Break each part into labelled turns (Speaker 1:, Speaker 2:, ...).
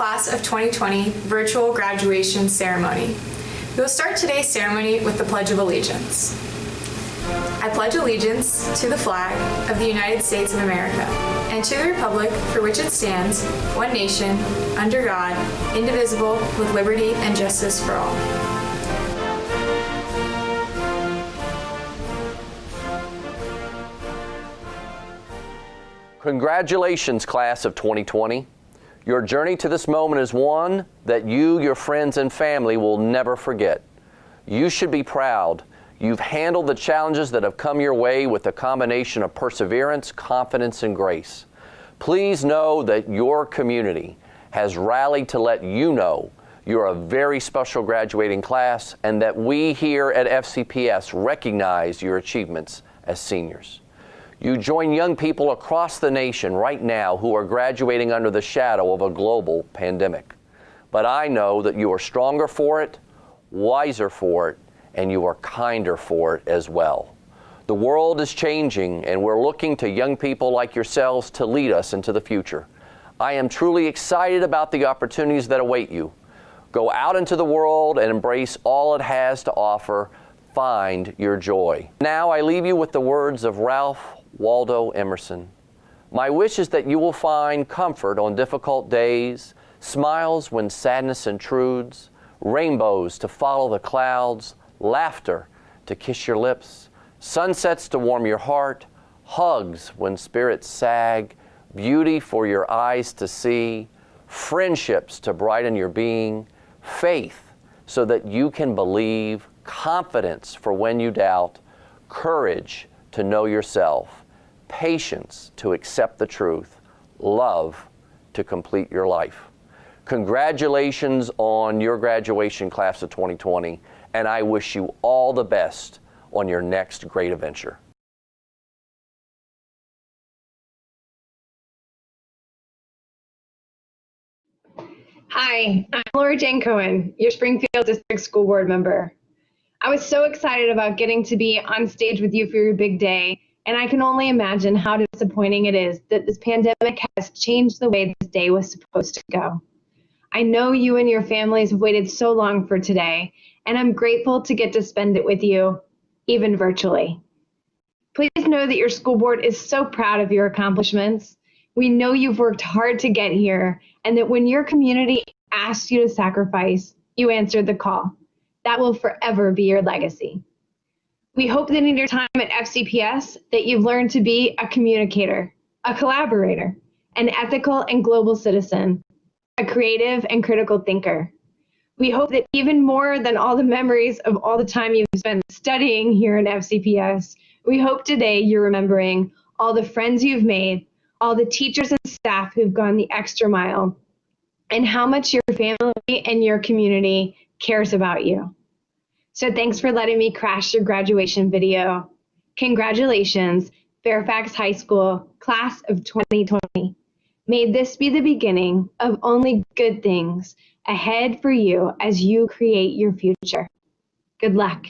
Speaker 1: Class of 2020 virtual graduation ceremony. We will start today's ceremony with the Pledge of Allegiance. I pledge allegiance to the flag of the United States of America and to the republic for which it stands, one nation, under God, indivisible, with liberty and justice for all.
Speaker 2: Congratulations, class of 2020. Your journey to this moment is one that you, your friends, and family will never forget. You should be proud. You've handled the challenges that have come your way with a combination of perseverance, confidence, and grace. Please know that your community has rallied to let you know you're a very special graduating class and that we here at FCPS recognize your achievements as seniors. You join young people across the nation right now who are graduating under the shadow of a global pandemic. But I know that you are stronger for it, wiser for it, and you are kinder for it as well. The world is changing, and we're looking to young people like yourselves to lead us into the future. I am truly excited about the opportunities that await you. Go out into the world and embrace all it has to offer. Find your joy. Now I leave you with the words of Ralph Waldo Emerson. My wish is that you will find comfort on difficult days, smiles when sadness intrudes, rainbows to follow the clouds, laughter to kiss your lips, sunsets to warm your heart, hugs when spirits sag, beauty for your eyes to see, friendships to brighten your being, faith so that you can believe, confidence for when you doubt, courage to know yourself, patience to accept the truth, love to complete your life. Congratulations on your graduation, class of 2020, and I wish you all the best on your next great adventure.
Speaker 3: Hi, I'm Laura Jane Cohen, your Springfield District School Board member. I was so excited about getting to be on stage with you for your big day, and I can only imagine how disappointing it is that this pandemic has changed the way this day was supposed to go. I know you and your families have waited so long for today, and I'm grateful to get to spend it with you, even virtually. Please know that your school board is so proud of your accomplishments. We know you've worked hard to get here, and that when your community asked you to sacrifice, you answered the call. That will forever be your legacy. We hope that in your time at FCPS that you've learned to be a communicator, a collaborator, an ethical and global citizen, a creative and critical thinker. We hope that even more than all the memories of all the time you've spent studying here in FCPS, we hope today you're remembering all the friends you've made, all the teachers and staff who've gone the extra mile, and how much your family and your community cares about you. So thanks for letting me crash your graduation video. Congratulations, Fairfax High School, class of 2020. May this be the beginning of only good things ahead for you as you create your future. Good luck.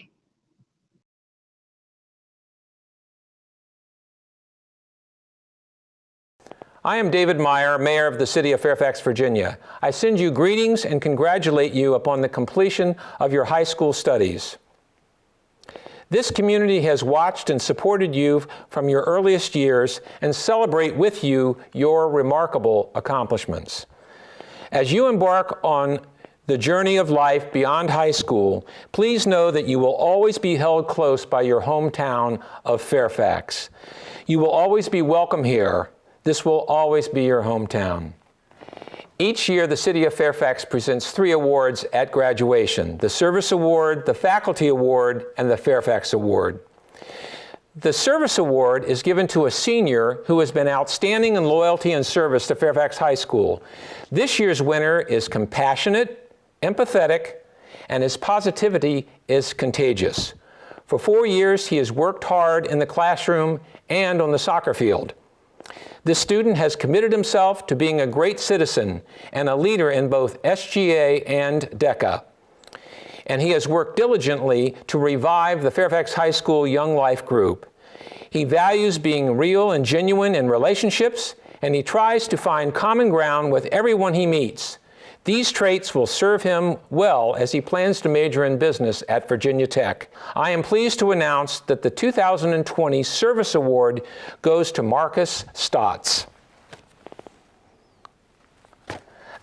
Speaker 4: I am David Meyer, Mayor of the City of Fairfax, Virginia. I send you greetings and congratulate you upon the completion of your high school studies. This community has watched and supported you from your earliest years and celebrate with you your remarkable accomplishments. As you embark on the journey of life beyond high school, please know that you will always be held close by your hometown of Fairfax. You will always be welcome here. This will always be your hometown. Each year, the City of Fairfax presents 3 awards at graduation: the Service Award, the Faculty Award, and the Fairfax Award. The Service Award is given to a senior who has been outstanding in loyalty and service to Fairfax High School. This year's winner is compassionate, empathetic, and his positivity is contagious. For 4 years, he has worked hard in the classroom and on the soccer field. This student has committed himself to being a great citizen and a leader in both SGA and DECA. And he has worked diligently to revive the Fairfax High School Young Life group. He values being real and genuine in relationships, and he tries to find common ground with everyone he meets. These traits will serve him well as he plans to major in business at Virginia Tech. I am pleased to announce that the 2020 Service Award goes to Marcus Stotts.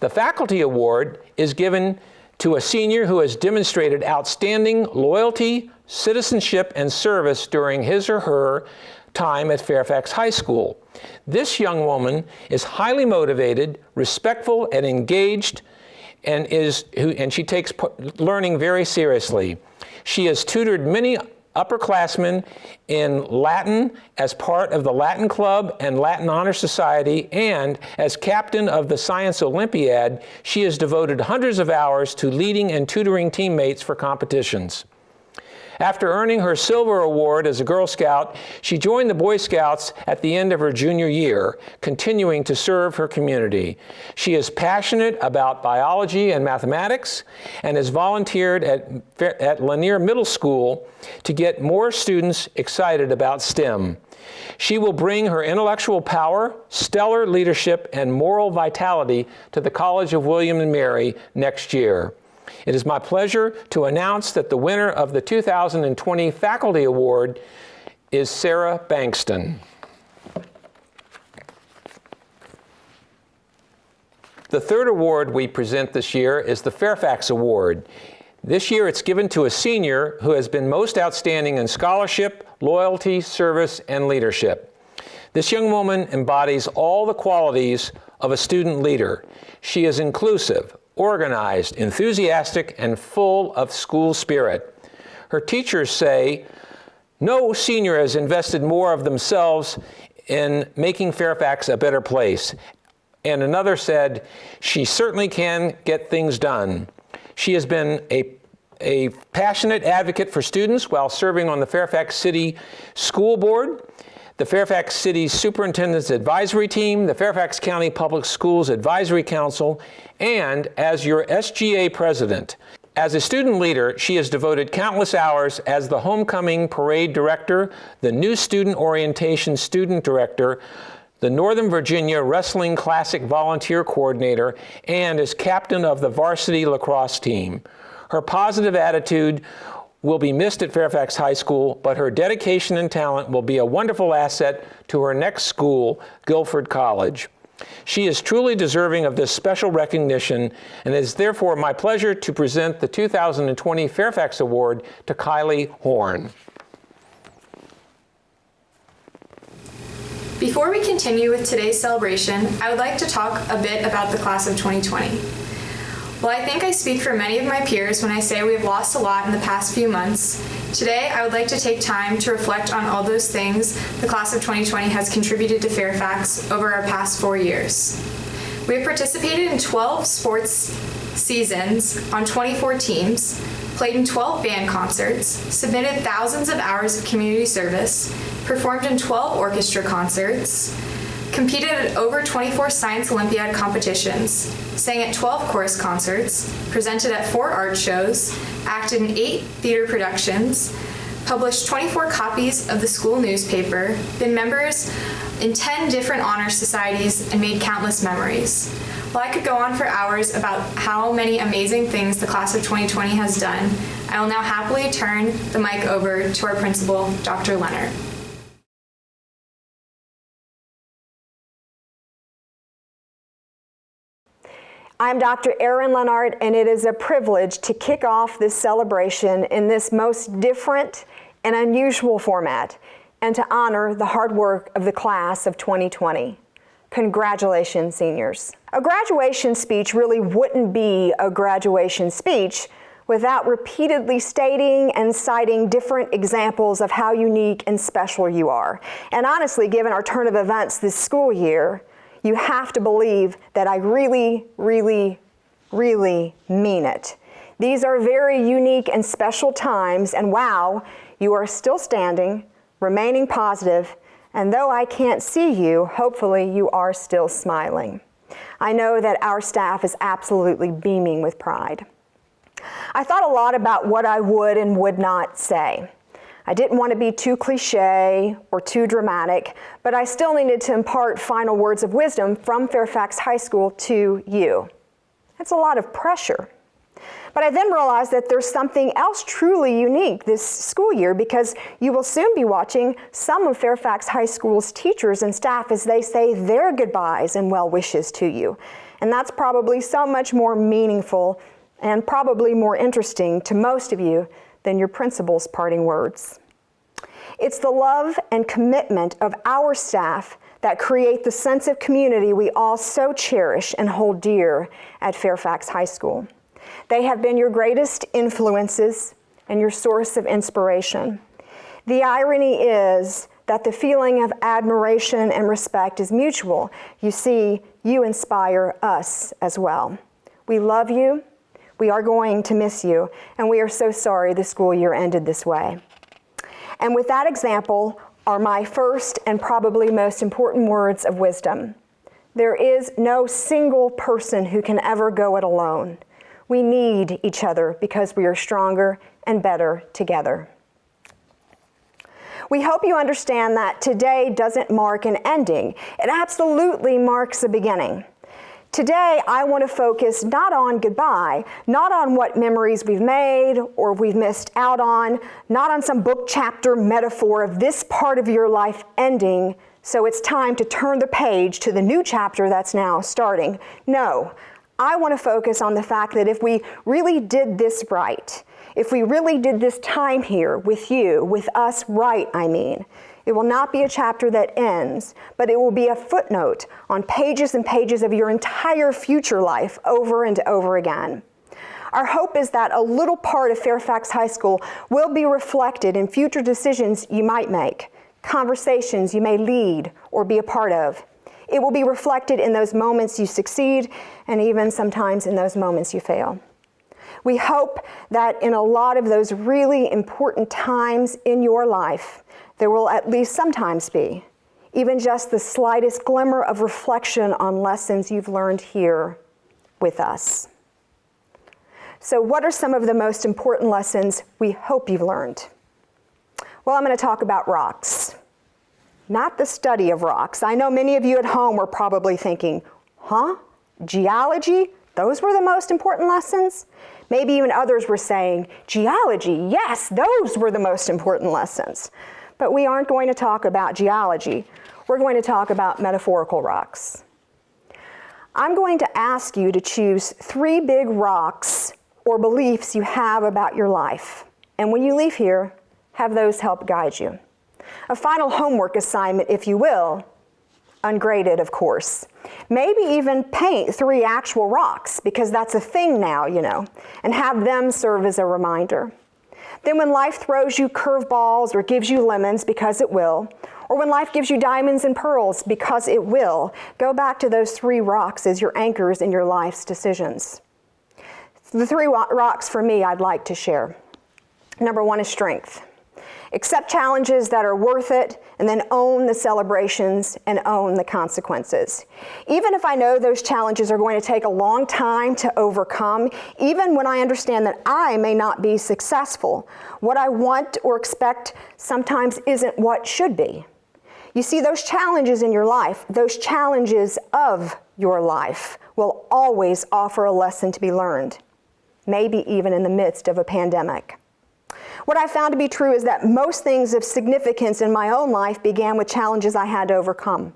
Speaker 4: The Faculty Award is given to a senior who has demonstrated outstanding loyalty, citizenship, and service during his or her time at Fairfax High School. This young woman is highly motivated, respectful, and engaged, and she takes learning very seriously. She has tutored many upperclassmen in Latin as part of the Latin Club and Latin Honor Society, and as captain of the Science Olympiad, she has devoted hundreds of hours to leading and tutoring teammates for competitions. After earning her Silver Award as a Girl Scout, she joined the Boy Scouts at the end of her junior year, continuing to serve her community. She is passionate about biology and mathematics and has volunteered at Lanier Middle School to get more students excited about STEM. She will bring her intellectual power, stellar leadership, and moral vitality to the College of William and Mary next year. It is my pleasure to announce that the winner of the 2020 Faculty Award is Sarah Bankston. The third award we present this year is the Fairfax Award. This year it's given to a senior who has been most outstanding in scholarship, loyalty, service, and leadership. This young woman embodies all the qualities of a student leader. She is inclusive, organized, enthusiastic, and full of school spirit. Her teachers say, no senior has invested more of themselves in making Fairfax a better place. And another said, she certainly can get things done. She has been a passionate advocate for students while serving on the Fairfax City School Board, the Fairfax City Superintendent's Advisory Team, the Fairfax County Public Schools Advisory Council, and as your SGA president. As a student leader, she has devoted countless hours as the Homecoming Parade Director, the New Student Orientation Student Director, the Northern Virginia Wrestling Classic Volunteer Coordinator, and as captain of the varsity lacrosse team. Her positive attitude will be missed at Fairfax High School, but her dedication and talent will be a wonderful asset to her next school, Guilford College. She is truly deserving of this special recognition, and it is therefore my pleasure to present the 2020 Fairfax Award to Kylie Horn.
Speaker 1: Before we continue with today's celebration, I would like to talk a bit about the class of 2020. While I think I speak for many of my peers when I say we have lost a lot in the past few months, today I would like to take time to reflect on all those things the class of 2020 has contributed to Fairfax over our past 4 years. We have participated in 12 sports seasons on 24 teams, played in 12 band concerts, submitted thousands of hours of community service, performed in 12 orchestra concerts, competed at over 24 Science Olympiad competitions, sang at 12 chorus concerts, presented at 4 art shows, acted in 8 theater productions, published 24 copies of the school newspaper, been members in 10 different honor societies, and made countless memories. While I could go on for hours about how many amazing things the class of 2020 has done, I will now happily turn the mic over to our principal, Dr. Leonard.
Speaker 5: I'm Dr. Erin Leonard, and it is a privilege to kick off this celebration in this most different and unusual format, and to honor the hard work of the class of 2020. Congratulations, seniors. A graduation speech really wouldn't be a graduation speech without repeatedly stating and citing different examples of how unique and special you are. And honestly, given our turn of events this school year, you have to believe that I really, really, really mean it. These are very unique and special times, and wow, you are still standing, remaining positive, and though I can't see you, hopefully you are still smiling. I know that our staff is absolutely beaming with pride. I thought a lot about what I would and would not say. I didn't want to be too cliche or too dramatic, but I still needed to impart final words of wisdom from Fairfax High School to you. That's a lot of pressure. But I then realized that there's something else truly unique this school year, because you will soon be watching some of Fairfax High School's teachers and staff as they say their goodbyes and well wishes to you. And that's probably so much more meaningful and probably more interesting to most of you than your principal's parting words. It's the love and commitment of our staff that create the sense of community we all so cherish and hold dear at Fairfax High School. They have been your greatest influences and your source of inspiration. The irony is that the feeling of admiration and respect is mutual. You see, you inspire us as well. We love you, we are going to miss you, and we are so sorry the school year ended this way. And with that example are my first and probably most important words of wisdom. There is no single person who can ever go it alone. We need each other because we are stronger and better together. We hope you understand that today doesn't mark an ending. It absolutely marks a beginning. Today, I want to focus not on goodbye, not on what memories we've made or we've missed out on, not on some book chapter metaphor of this part of your life ending, so it's time to turn the page to the new chapter that's now starting. No, I want to focus on the fact that if we really did this right, if we really did this time here with you, with us right, it will not be a chapter that ends, but it will be a footnote on pages and pages of your entire future life over and over again. Our hope is that a little part of Fairfax High School will be reflected in future decisions you might make, conversations you may lead or be a part of. It will be reflected in those moments you succeed and even sometimes in those moments you fail. We hope that in a lot of those really important times in your life, there will at least sometimes be even just the slightest glimmer of reflection on lessons you've learned here with us. So what are some of the most important lessons we hope you've learned? Well, I'm going to talk about rocks. Not the study of rocks. I know many of you at home were probably thinking, geology? Those were the most important lessons? Maybe even others were saying, geology, yes, those were the most important lessons. But we aren't going to talk about geology. We're going to talk about metaphorical rocks. I'm going to ask you to choose 3 big rocks or beliefs you have about your life. And when you leave here, have those help guide you. A final homework assignment, if you will, ungraded, of course. Maybe even paint 3 actual rocks, because that's a thing now, and have them serve as a reminder. Then when life throws you curveballs or gives you lemons, because it will, or when life gives you diamonds and pearls, because it will, go back to those 3 rocks as your anchors in your life's decisions. The 3 rocks for me I'd like to share. Number 1 is strength. Accept challenges that are worth it, and then own the celebrations and own the consequences. Even if I know those challenges are going to take a long time to overcome, even when I understand that I may not be successful, what I want or expect sometimes isn't what should be. You see, those challenges in your life, those challenges of your life, will always offer a lesson to be learned, maybe even in the midst of a pandemic. What I found to be true is that most things of significance in my own life began with challenges I had to overcome.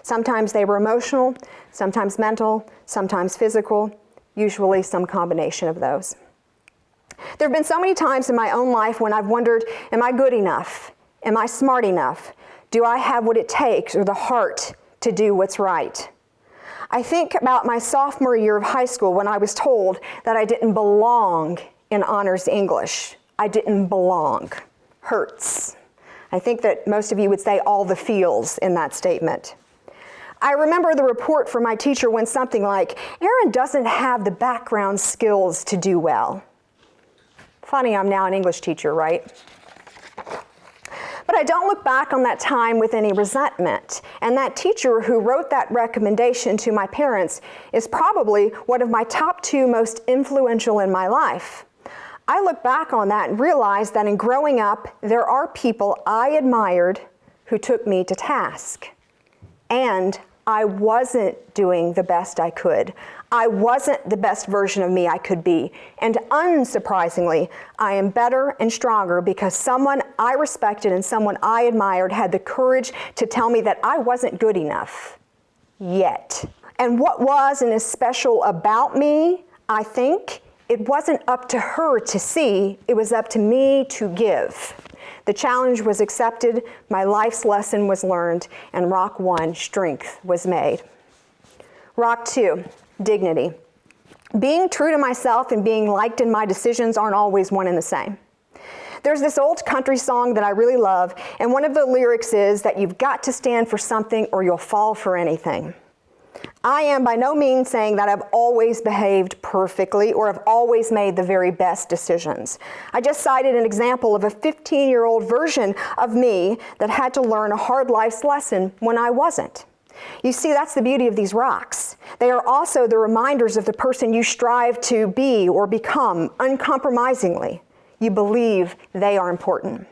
Speaker 5: Sometimes they were emotional, sometimes mental, sometimes physical, usually some combination of those. There have been so many times in my own life when I've wondered, am I good enough? Am I smart enough? Do I have what it takes or the heart to do what's right? I think about my sophomore year of high school when I was told that I didn't belong in honors English. I didn't belong. Hurts. I think that most of you would say all the feels in that statement. I remember the report from my teacher went something like, Erin doesn't have the background skills to do well. Funny, I'm now an English teacher, right? But I don't look back on that time with any resentment. And that teacher who wrote that recommendation to my parents is probably one of my top 2 most influential in my life. I look back on that and realize that in growing up, there are people I admired who took me to task. And I wasn't doing the best I could. I wasn't the best version of me I could be. And unsurprisingly, I am better and stronger because someone I respected and someone I admired had the courage to tell me that I wasn't good enough yet. And what was and is special about me, I think, it wasn't up to her to see, it was up to me to give. The challenge was accepted, my life's lesson was learned, and Rock 1, strength was made. Rock 2, dignity. Being true to myself and being liked in my decisions aren't always one and the same. There's this old country song that I really love, and one of the lyrics is that you've got to stand for something or you'll fall for anything. I am by no means saying that I've always behaved perfectly or have always made the very best decisions. I just cited an example of a 15-year-old version of me that had to learn a hard life's lesson when I wasn't. You see, that's the beauty of these rocks. They are also the reminders of the person you strive to be or become uncompromisingly. You believe they are important.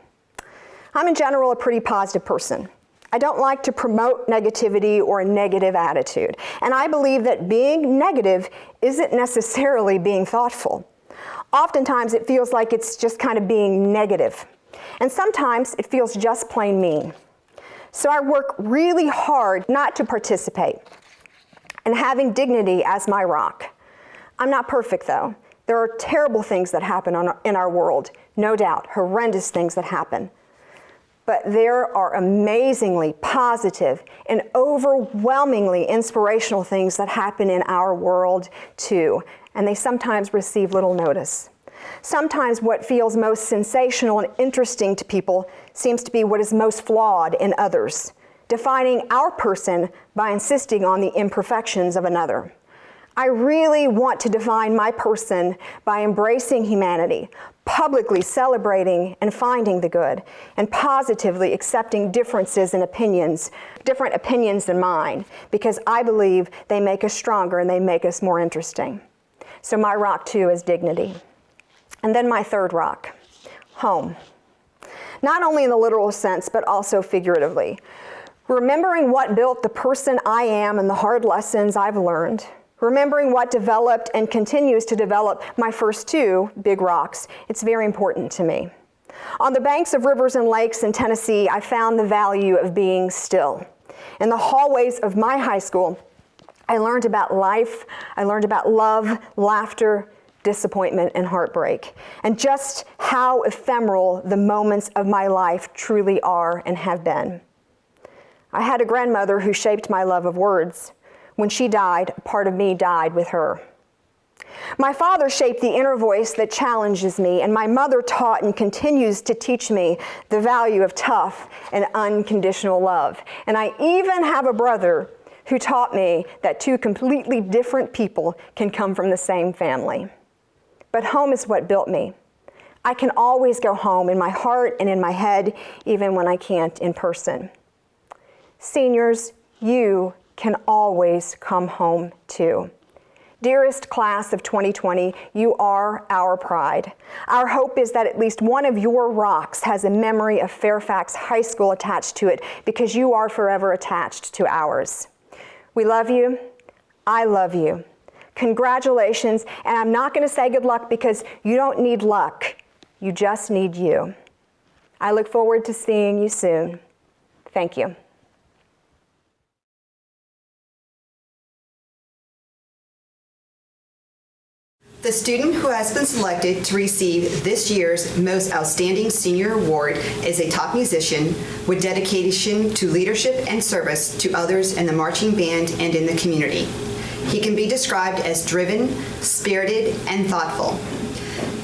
Speaker 5: I'm in general a pretty positive person. I don't like to promote negativity or a negative attitude. And I believe that being negative isn't necessarily being thoughtful. Oftentimes it feels like it's just kind of being negative. And sometimes it feels just plain mean. So I work really hard not to participate and having dignity as my rock. I'm not perfect though. There are terrible things that happen in our world, no doubt, horrendous things that happen. But there are amazingly positive and overwhelmingly inspirational things that happen in our world too, and they sometimes receive little notice. Sometimes what feels most sensational and interesting to people seems to be what is most flawed in others, defining our person by insisting on the imperfections of another. I really want to define my person by embracing humanity, publicly celebrating and finding the good, and positively accepting differences in opinions, different opinions than mine, because I believe they make us stronger and they make us more interesting. So my rock too is dignity. And then my third rock, home. Not only in the literal sense, but also figuratively. Remembering what built the person I am and the hard lessons I've learned, remembering what developed and continues to develop my first two big rocks, it's very important to me. On the banks of rivers and lakes in Tennessee, I found the value of being still. In the hallways of my high school, I learned about life, I learned about love, laughter, disappointment, and heartbreak, and just how ephemeral the moments of my life truly are and have been. I had a grandmother who shaped my love of words. When she died, a part of me died with her. My father shaped the inner voice that challenges me, and my mother taught and continues to teach me the value of tough and unconditional love. And I even have a brother who taught me that two completely different people can come from the same family. But home is what built me. I can always go home in my heart and in my head, even when I can't in person. Seniors, you can always come home too. Dearest class of 2020, you are our pride. Our hope is that at least one of your rocks has a memory of Fairfax High School attached to it, because you are forever attached to ours. We love you. I love you. Congratulations, and I'm not going to say good luck because you don't need luck. You just need you. I look forward to seeing you soon. Thank you.
Speaker 6: The student who has been selected to receive this year's Most Outstanding Senior Award is a top musician with dedication to leadership and service to others in the marching band and in the community. He can be described as driven, spirited, and thoughtful.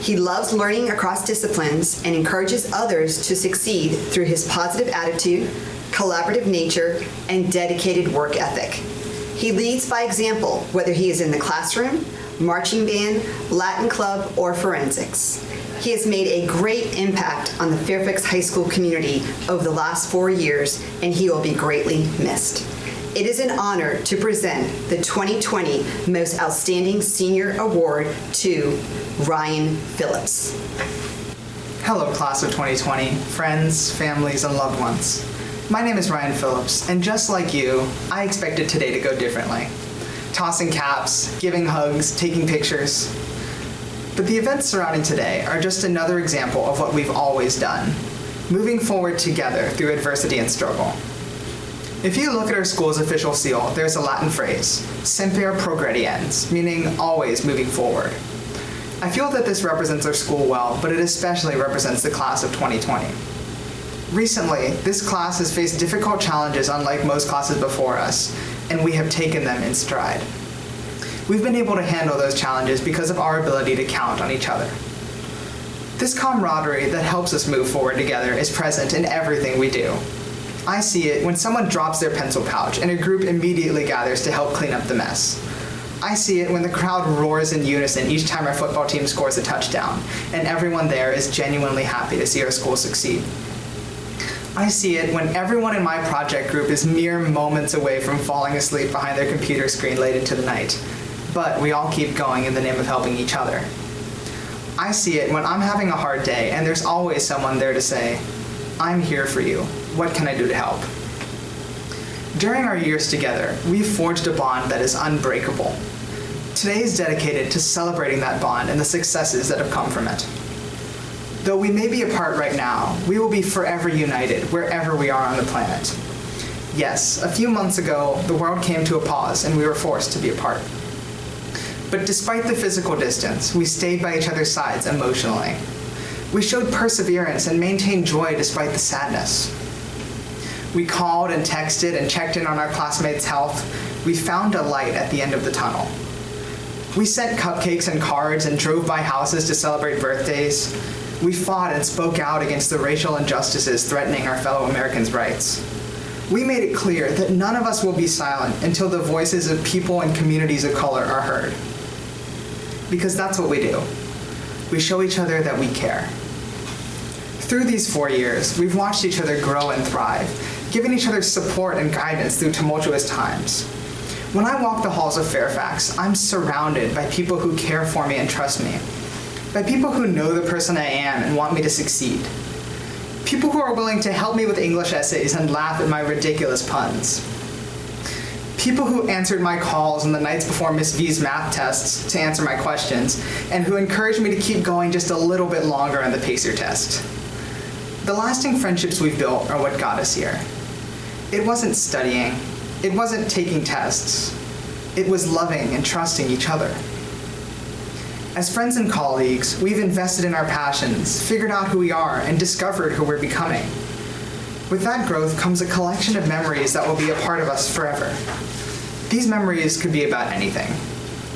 Speaker 6: He loves learning across disciplines and encourages others to succeed through his positive attitude, collaborative nature, and dedicated work ethic. He leads by example, whether he is in the classroom, marching band, Latin club, or forensics. He has made a great impact on the Fairfax High School community over the last 4 years, and he will be greatly missed. It is an honor to present the 2020 Most Outstanding Senior Award to Ryan Phillips.
Speaker 7: Hello, class of 2020, friends, families, and loved ones. My name is Ryan Phillips, and just like you, I expected today to go differently. Tossing caps, giving hugs, taking pictures. But the events surrounding today are just another example of what we've always done, moving forward together through adversity and struggle. If you look at our school's official seal, there's a Latin phrase, semper progrediens, meaning always moving forward. I feel that this represents our school well, but it especially represents the class of 2020. Recently, this class has faced difficult challenges unlike most classes before us, and we have taken them in stride. We've been able to handle those challenges because of our ability to count on each other. This camaraderie that helps us move forward together is present in everything we do. I see it when someone drops their pencil pouch and a group immediately gathers to help clean up the mess. I see it when the crowd roars in unison each time our football team scores a touchdown, and everyone there is genuinely happy to see our school succeed. I see it when everyone in my project group is mere moments away from falling asleep behind their computer screen late into the night, but we all keep going in the name of helping each other. I see it when I'm having a hard day and there's always someone there to say, "I'm here for you. What can I do to help?" During our years together, we've forged a bond that is unbreakable. Today is dedicated to celebrating that bond and the successes that have come from it. Though we may be apart right now, we will be forever united wherever we are on the planet. Yes, a few months ago, the world came to a pause and we were forced to be apart. But despite the physical distance, we stayed by each other's sides emotionally. We showed perseverance and maintained joy despite the sadness. We called and texted and checked in on our classmates' health. We found a light at the end of the tunnel. We sent cupcakes and cards and drove by houses to celebrate birthdays. We fought and spoke out against the racial injustices threatening our fellow Americans' rights. We made it clear that none of us will be silent until the voices of people and communities of color are heard. Because that's what we do. We show each other that we care. Through these 4 years, we've watched each other grow and thrive, giving each other support and guidance through tumultuous times. When I walk the halls of Fairfax, I'm surrounded by people who care for me and trust me, by people who know the person I am and want me to succeed, people who are willing to help me with English essays and laugh at my ridiculous puns, people who answered my calls on the nights before Miss V's math tests to answer my questions, and who encouraged me to keep going just a little bit longer on the PACER test. The lasting friendships we've built are what got us here. It wasn't studying, it wasn't taking tests, it was loving and trusting each other. As friends and colleagues, we've invested in our passions, figured out who we are, and discovered who we're becoming. With that growth comes a collection of memories that will be a part of us forever. These memories could be about anything.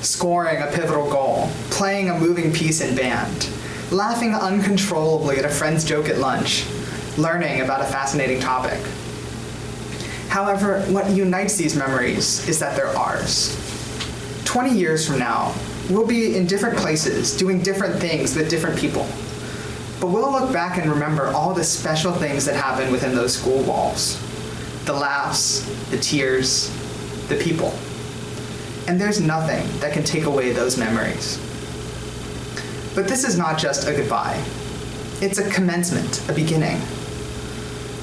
Speaker 7: Scoring a pivotal goal, playing a moving piece in band, laughing uncontrollably at a friend's joke at lunch, learning about a fascinating topic. However, what unites these memories is that they're ours. 20 years from now, we'll be in different places, doing different things with different people. But we'll look back and remember all the special things that happened within those school walls. The laughs, the tears, the people. And there's nothing that can take away those memories. But this is not just a goodbye. It's a commencement, a beginning.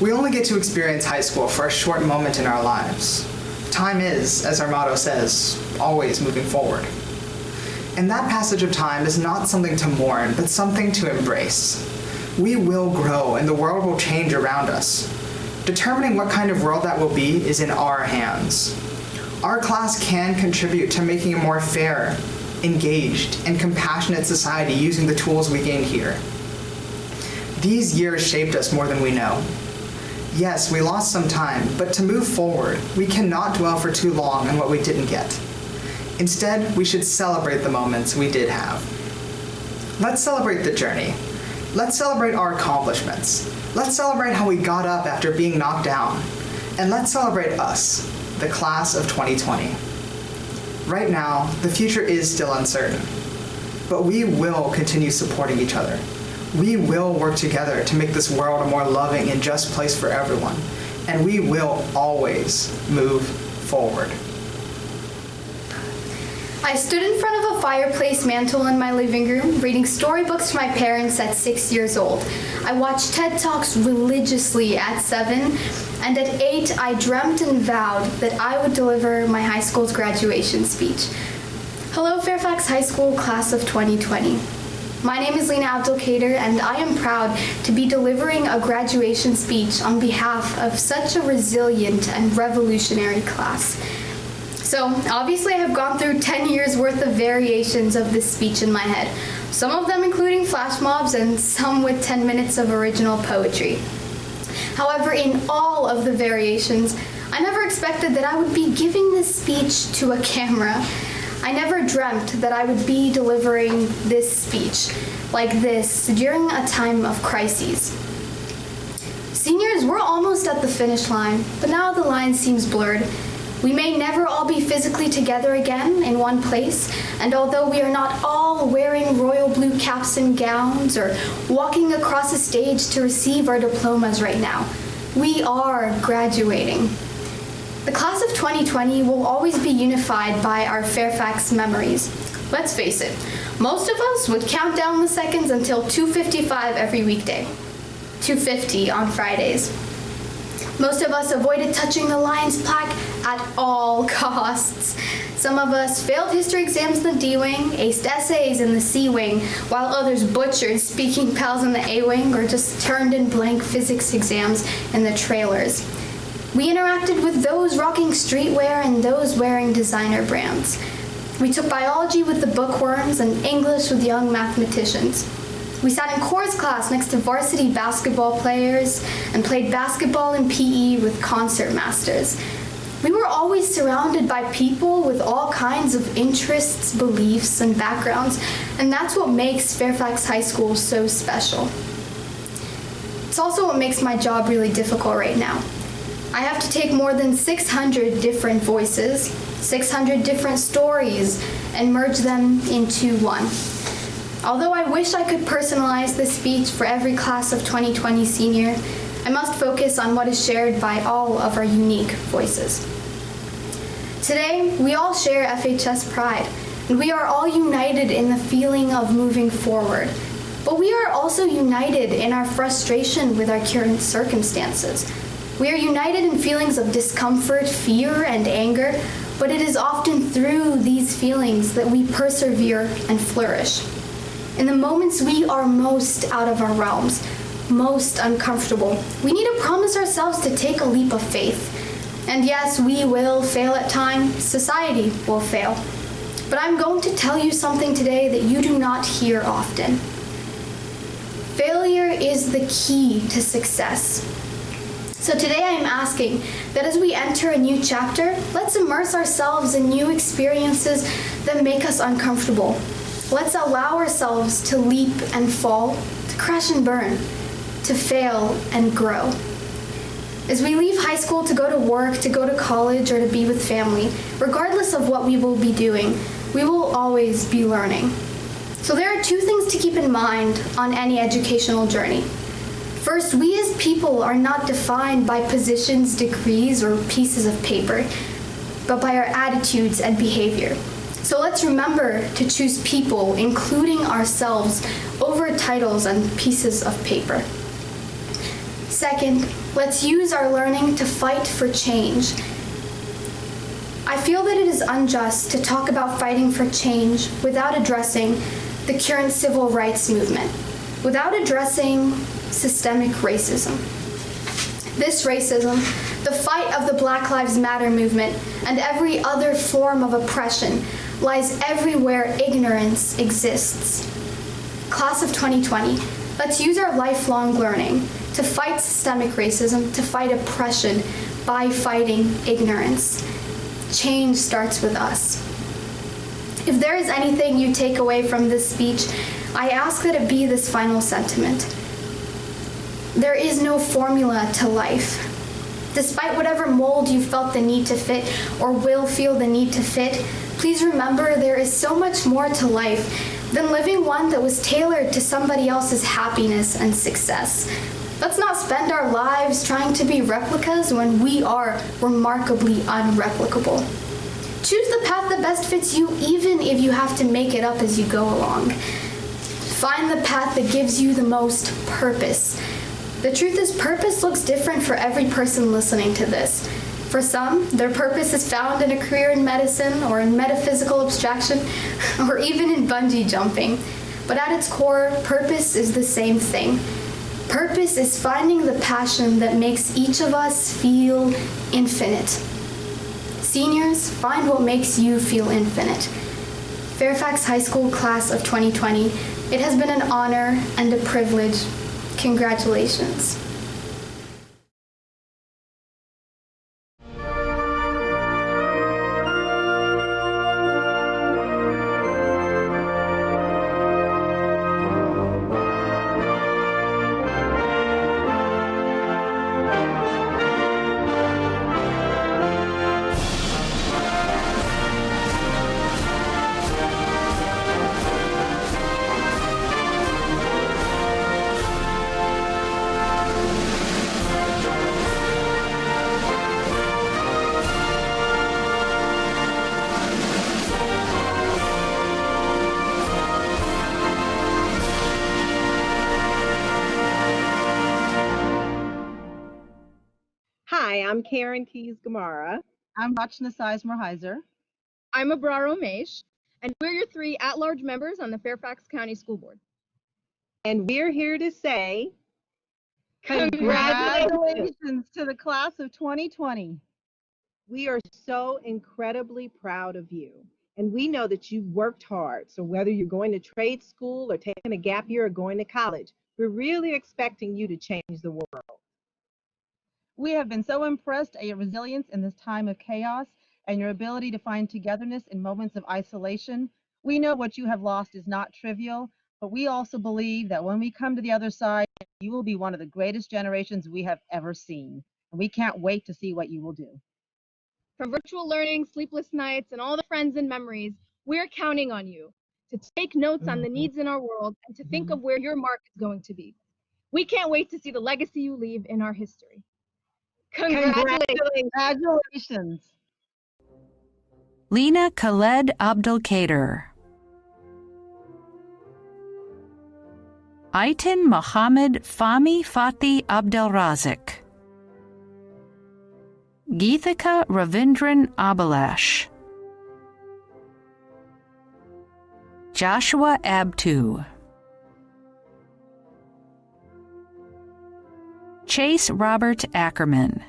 Speaker 7: We only get to experience high school for a short moment in our lives. Time is, as our motto says, always moving forward. And that passage of time is not something to mourn, but something to embrace. We will grow and the world will change around us. Determining what kind of world that will be is in our hands. Our class can contribute to making a more fair, engaged, and compassionate society using the tools we gained here. These years shaped us more than we know. Yes, we lost some time, but to move forward, we cannot dwell for too long on what we didn't get. Instead, we should celebrate the moments we did have. Let's celebrate the journey. Let's celebrate our accomplishments. Let's celebrate how we got up after being knocked down. And let's celebrate us, the class of 2020. Right now, the future is still uncertain, but we will continue supporting each other. We will work together to make this world a more loving and just place for everyone, and we will always move forward.
Speaker 8: I stood in front of a fireplace mantle in my living room, reading storybooks to my parents at 6 years old. I watched TED Talks religiously at 7, and at 8, I dreamt and vowed that I would deliver my high school's graduation speech. Hello, Fairfax High School class of 2020. My name is Lena Abdelkader, and I am proud to be delivering a graduation speech on behalf of such a resilient and revolutionary class. So, obviously I have gone through 10 years worth of variations of this speech in my head, some of them including flash mobs and some with 10 minutes of original poetry. However, in all of the variations, I never expected that I would be giving this speech to a camera. I never dreamt that I would be delivering this speech like this during a time of crises. Seniors, we're almost at the finish line, but now the line seems blurred. We may never all be physically together again in one place, and although we are not all wearing royal blue caps and gowns or walking across a stage to receive our diplomas right now, we are graduating. The class of 2020 will always be unified by our Fairfax memories. Let's face it, most of us would count down the seconds until 2:55 every weekday, 2:50 on Fridays. Most of us avoided touching the Lions plaque at all costs. Some of us failed history exams in the D-Wing, aced essays in the C-Wing, while others butchered speaking pals in the A-Wing or just turned in blank physics exams in the trailers. We interacted with those rocking streetwear and those wearing designer brands. We took biology with the bookworms and English with young mathematicians. We sat in chorus class next to varsity basketball players and played basketball and PE with concert masters. We were always surrounded by people with all kinds of interests, beliefs, and backgrounds, and that's what makes Fairfax High School so special. It's also what makes my job really difficult right now. I have to take more than 600 different voices, 600 different stories, and merge them into one. Although I wish I could personalize this speech for every class of 2020 senior, I must focus on what is shared by all of our unique voices. Today, we all share FHS pride, and we are all united in the feeling of moving forward. But we are also united in our frustration with our current circumstances. We are united in feelings of discomfort, fear, and anger, but it is often through these feelings that we persevere and flourish. In the moments we are most out of our realms, most uncomfortable, we need to promise ourselves to take a leap of faith. And yes, we will fail at times, society will fail. But I'm going to tell you something today that you do not hear often. Failure is the key to success. So today I'm asking that as we enter a new chapter, let's immerse ourselves in new experiences that make us uncomfortable. Let's allow ourselves to leap and fall, to crash and burn, to fail and grow. As we leave high school to go to work, to go to college, or to be with family, regardless of what we will be doing, we will always be learning. So there are two things to keep in mind on any educational journey. First, we as people are not defined by positions, degrees, or pieces of paper, but by our attitudes and behavior. So let's remember to choose people, including ourselves, over titles and pieces of paper. Second, let's use our learning to fight for change. I feel that it is unjust to talk about fighting for change without addressing the current civil rights movement, without addressing systemic racism. This racism, the fight of the Black Lives Matter movement, and every other form of oppression lies everywhere ignorance exists. Class of 2020, let's use our lifelong learning to fight systemic racism, to fight oppression by fighting ignorance. Change starts with us. If there is anything you take away from this speech, I ask that it be this final sentiment. There is no formula to life. Despite whatever mold you felt the need to fit or will feel the need to fit, please remember there is so much more to life than living one that was tailored to somebody else's happiness and success. Let's not spend our lives trying to be replicas when we are remarkably unreplicable. Choose the path that best fits you, even if you have to make it up as you go along. Find the path that gives you the most purpose. The truth is, purpose looks different for every person listening to this. For some, their purpose is found in a career in medicine or in metaphysical abstraction or even in bungee jumping. But at its core, purpose is the same thing. Purpose is finding the passion that makes each of us feel infinite. Seniors, find what makes you feel infinite. Fairfax High School Class of 2020, it has been an honor and a privilege. Congratulations.
Speaker 9: Hi, I'm Karen Keys Gamara.
Speaker 10: I'm Rachna Sizemore-Heiser.
Speaker 11: I'm Abrar Ramesh, and we're your 3 at-large members on the Fairfax County School Board.
Speaker 9: And we're here to say
Speaker 10: Congratulations to the class of 2020.
Speaker 9: we are so incredibly proud of you. And we know that you worked hard. So whether you're going to trade school or taking a gap year or going to college, we're really expecting you to change the world.
Speaker 10: We have been so impressed at your resilience in this time of chaos and your ability to find togetherness in moments of isolation. We know what you have lost is not trivial, but we also believe that when we come to the other side, you will be one of the greatest generations we have ever seen. And we can't wait to see what you will do.
Speaker 11: From virtual learning, sleepless nights, and all the friends and memories, we're counting on you to take notes on the needs in our world and to think of where your mark is going to be. We can't wait to see the legacy you leave in our history.
Speaker 10: Congratulations.
Speaker 12: Lena Khaled Abdelkader. Aitin Mohammed Fahmi Fatih Abdelrazik. Geethika Ravindran Abhilash. Joshua Abtu. Chase Robert Ackerman.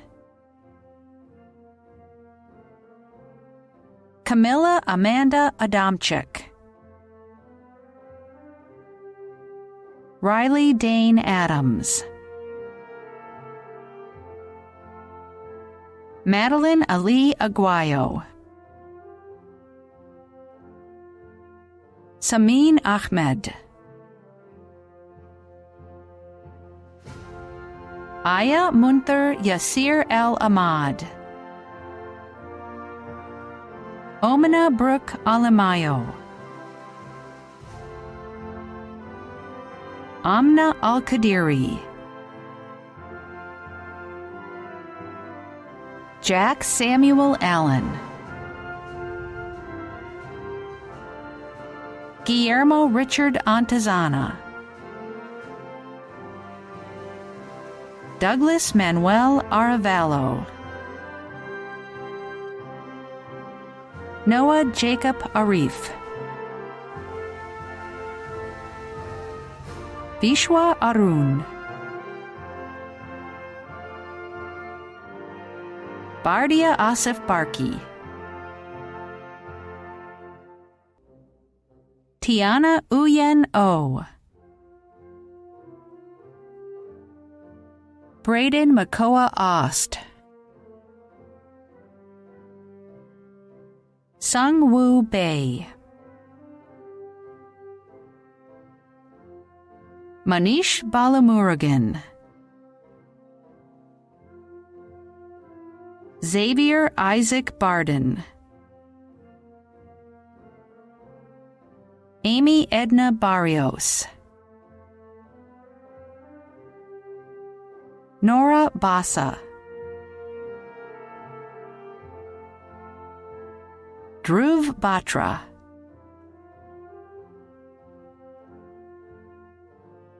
Speaker 12: Camilla Amanda Adamczyk. Riley Dane Adams. Madeline Ali Aguayo. Samin Ahmed. Aya Munthar Yasir El Ahmad. Omina Brooke Alamayo. Amna Al-Qadiri. Jack Samuel Allen. Guillermo Richard Antezana. Douglas Manuel Arevalo. Noah Jacob Arif. Vishwa Arun. Bardia Asif Barki. Tiana Uyen O. Braden Makoa Ost. Sung Woo Bae. Manish Balamuragan. Xavier Isaac Barden. Amy Edna Barrios. Nora Bassa. Dhruv Batra,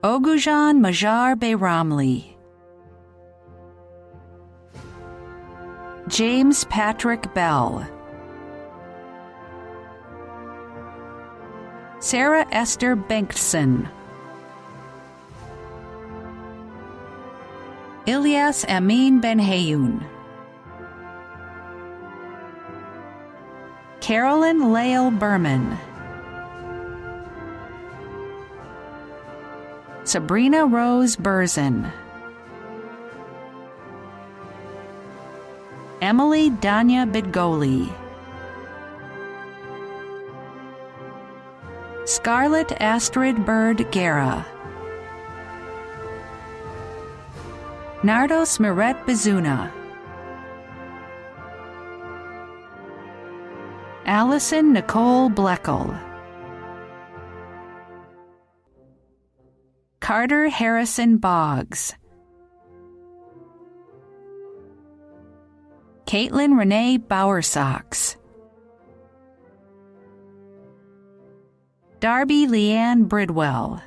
Speaker 12: Ogujan Majar Bayramli, James Patrick Bell, Sarah Esther Bengtson, Ilyas Amin Benhayoun, Carolyn Lael Berman, Sabrina Rose Burzin, Emily Danya Bidgoli, Scarlett Astrid Bird Guerra, Nardos Miret Bizuna, Allison Nicole Bleckel, Carter Harrison Boggs, Caitlin Renee Bowersox, Darby Leanne Bridwell,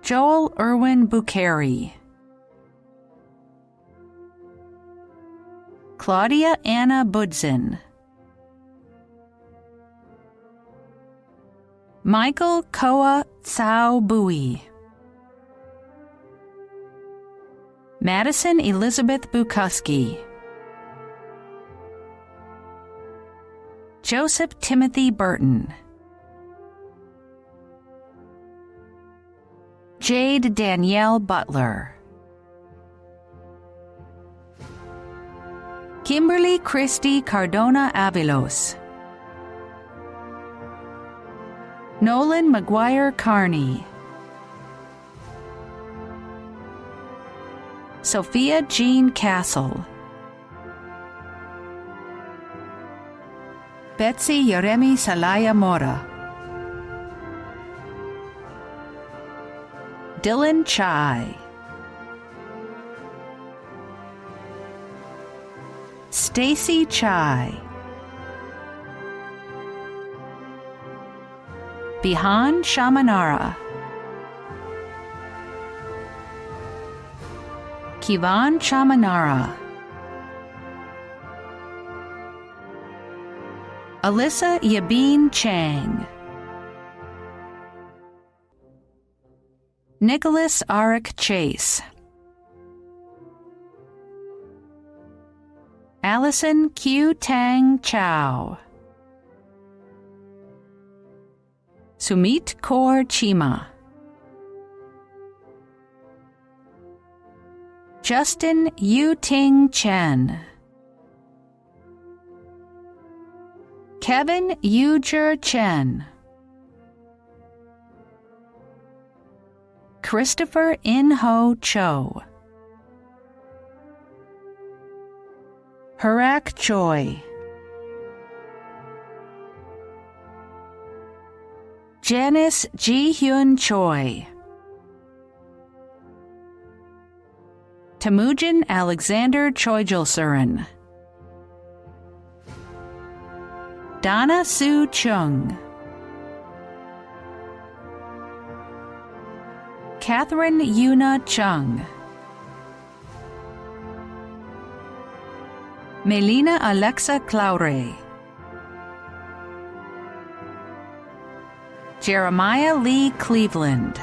Speaker 12: Joel Irwin Bucheri, Claudia Anna Budzin, Michael Koa Tsao Bui, Madison Elizabeth Bukowski, Joseph Timothy Burton, Jade Danielle Butler, Kimberly Christy Cardona Avilos, Nolan McGuire Carney, Sophia Jean Castle, Betsy Yoremi Salaya Mora, Dylan Chai, Stacy Chai, Bihan Shamanara, Kivan Chamanara, Alyssa Yabin Chang, Nicholas Arik Chase, Allison Q. Tang Chow, Sumit Kaur Chima, Justin Yu Ting Chen, Kevin Yujir Chen, Christopher In-ho Cho, Harak Choi, Janice Ji-hyun Choi, Temujin Alexander Choijulsurin, Donna Sue Chung, Catherine Yuna Chung, Melina Alexa Claure, Jeremiah Lee Cleveland,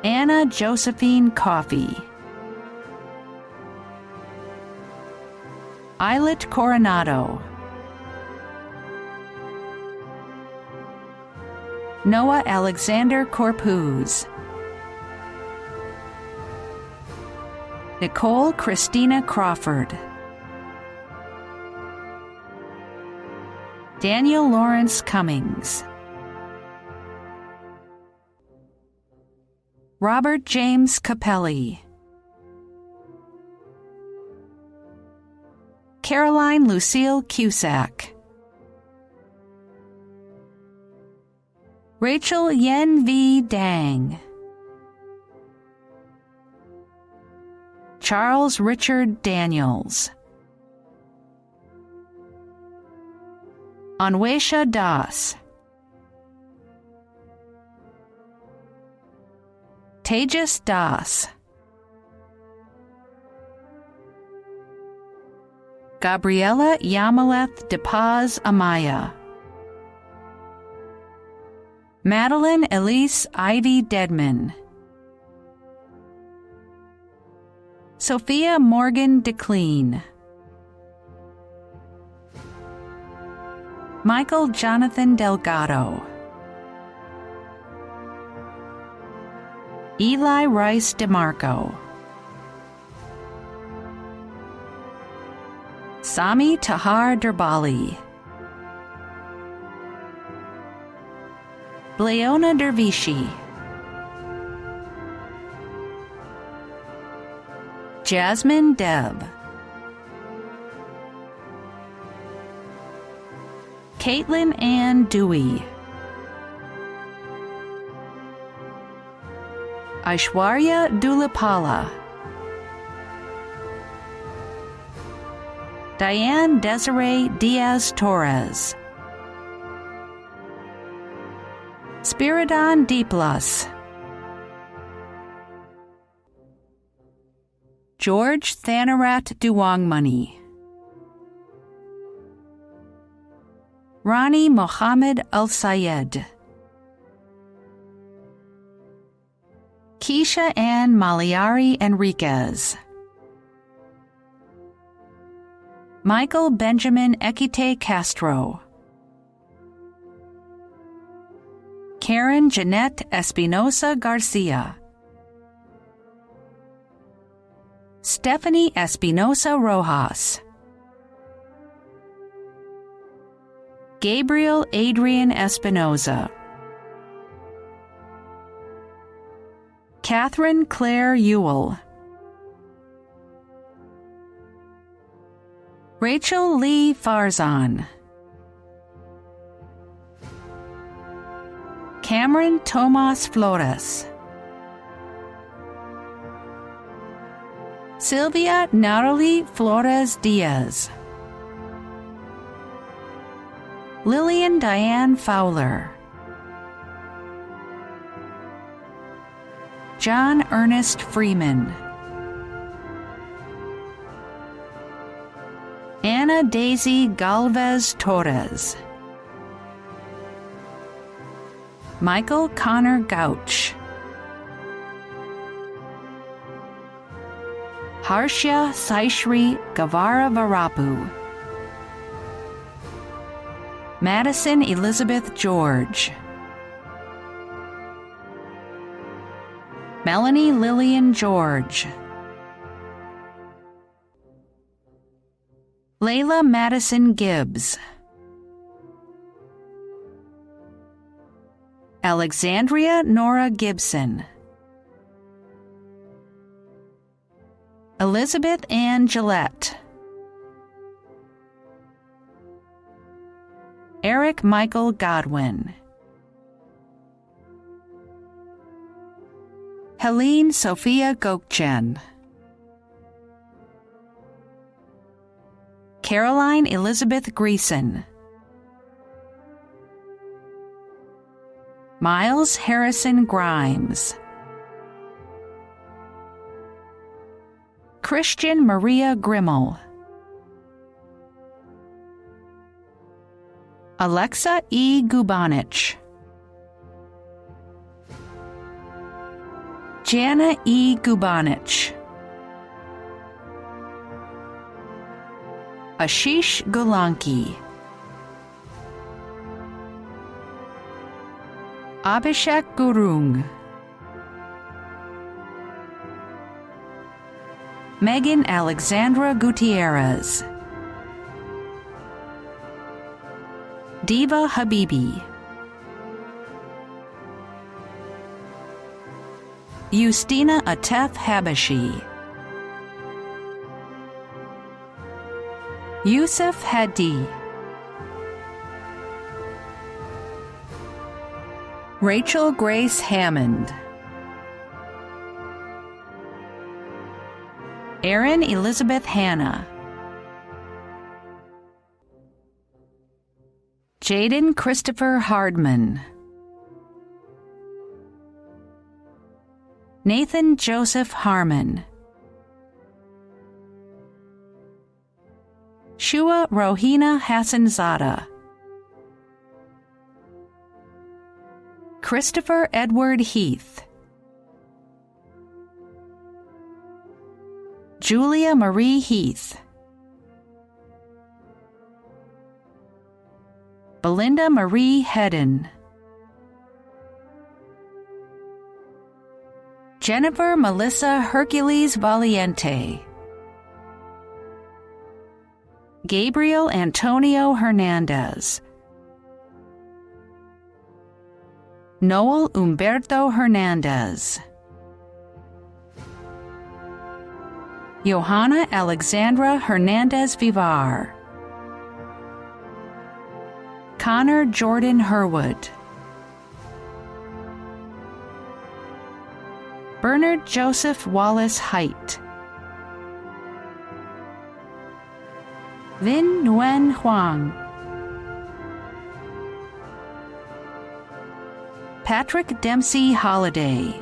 Speaker 12: Anna Josephine Coffey, Islet Coronado, Noah Alexander Corpuz, Nicole Christina Crawford, Daniel Lawrence Cummings, Robert James Capelli, Caroline Lucille Cusack, Rachel Yen V. Dang, Charles Richard Daniels. Anwesha Das. Tejas Das. Gabriela Yamaleth de Paz Amaya. Madeline Elise Ivy Deadman. Sophia Morgan DeClean. Michael Jonathan Delgado. Eli Rice DeMarco. Sami Tahar Derbali. Bleona Dervishi. Jasmine Deb. Caitlin Ann Dewey. Aishwarya Dulapala. Diane Desiree Diaz Torres. Spiridon Deeplas. George Thanarat Duwangmani. Rani Mohammed Al-Sayed. Keisha Ann Maliari Enriquez. Michael Benjamin Ekite Castro. Karen Jeanette Espinosa Garcia. Stephanie Espinosa Rojas. Gabriel Adrian Espinoza. Catherine Claire Ewell. Rachel Lee Farzan. Cameron Tomas Flores. Sylvia Natalie Flores Diaz. Lillian Diane Fowler. John Ernest Freeman. Anna Daisy Galvez Torres. Michael Connor Gouch. Harsha Saishri Gavara Varapu. Madison Elizabeth George. Melanie Lillian George. Layla Madison Gibbs. Alexandria Nora Gibson. Elizabeth Ann Gillette. Eric Michael Godwin. Helene Sophia Gokchen. Caroline Elizabeth Greason. Miles Harrison Grimes. Christian Maria Grimmel. Alexa E. Gubanich. Jana E. Gubanich. Ashish Gulanki. Abhishek Gurung. Megan Alexandra Gutierrez. Diva Habibi. Justina Atef Habashi. Yusuf Hadi. Rachel Grace Hammond. Erin Elizabeth Hanna. Jaden Christopher Hardman. Nathan Joseph Harmon. Shua Rohina Hassanzada. Christopher Edward Heath. Julia Marie Heath. Belinda Marie Hedden. Jennifer Melissa Hercules Valiente. Gabriel Antonio Hernandez. Noel Humberto Hernandez. Johanna Alexandra Hernandez Vivar. Connor Jordan Herwood. Bernard Joseph Wallace Height. Vin Nguyen Huang. Patrick Dempsey Holliday.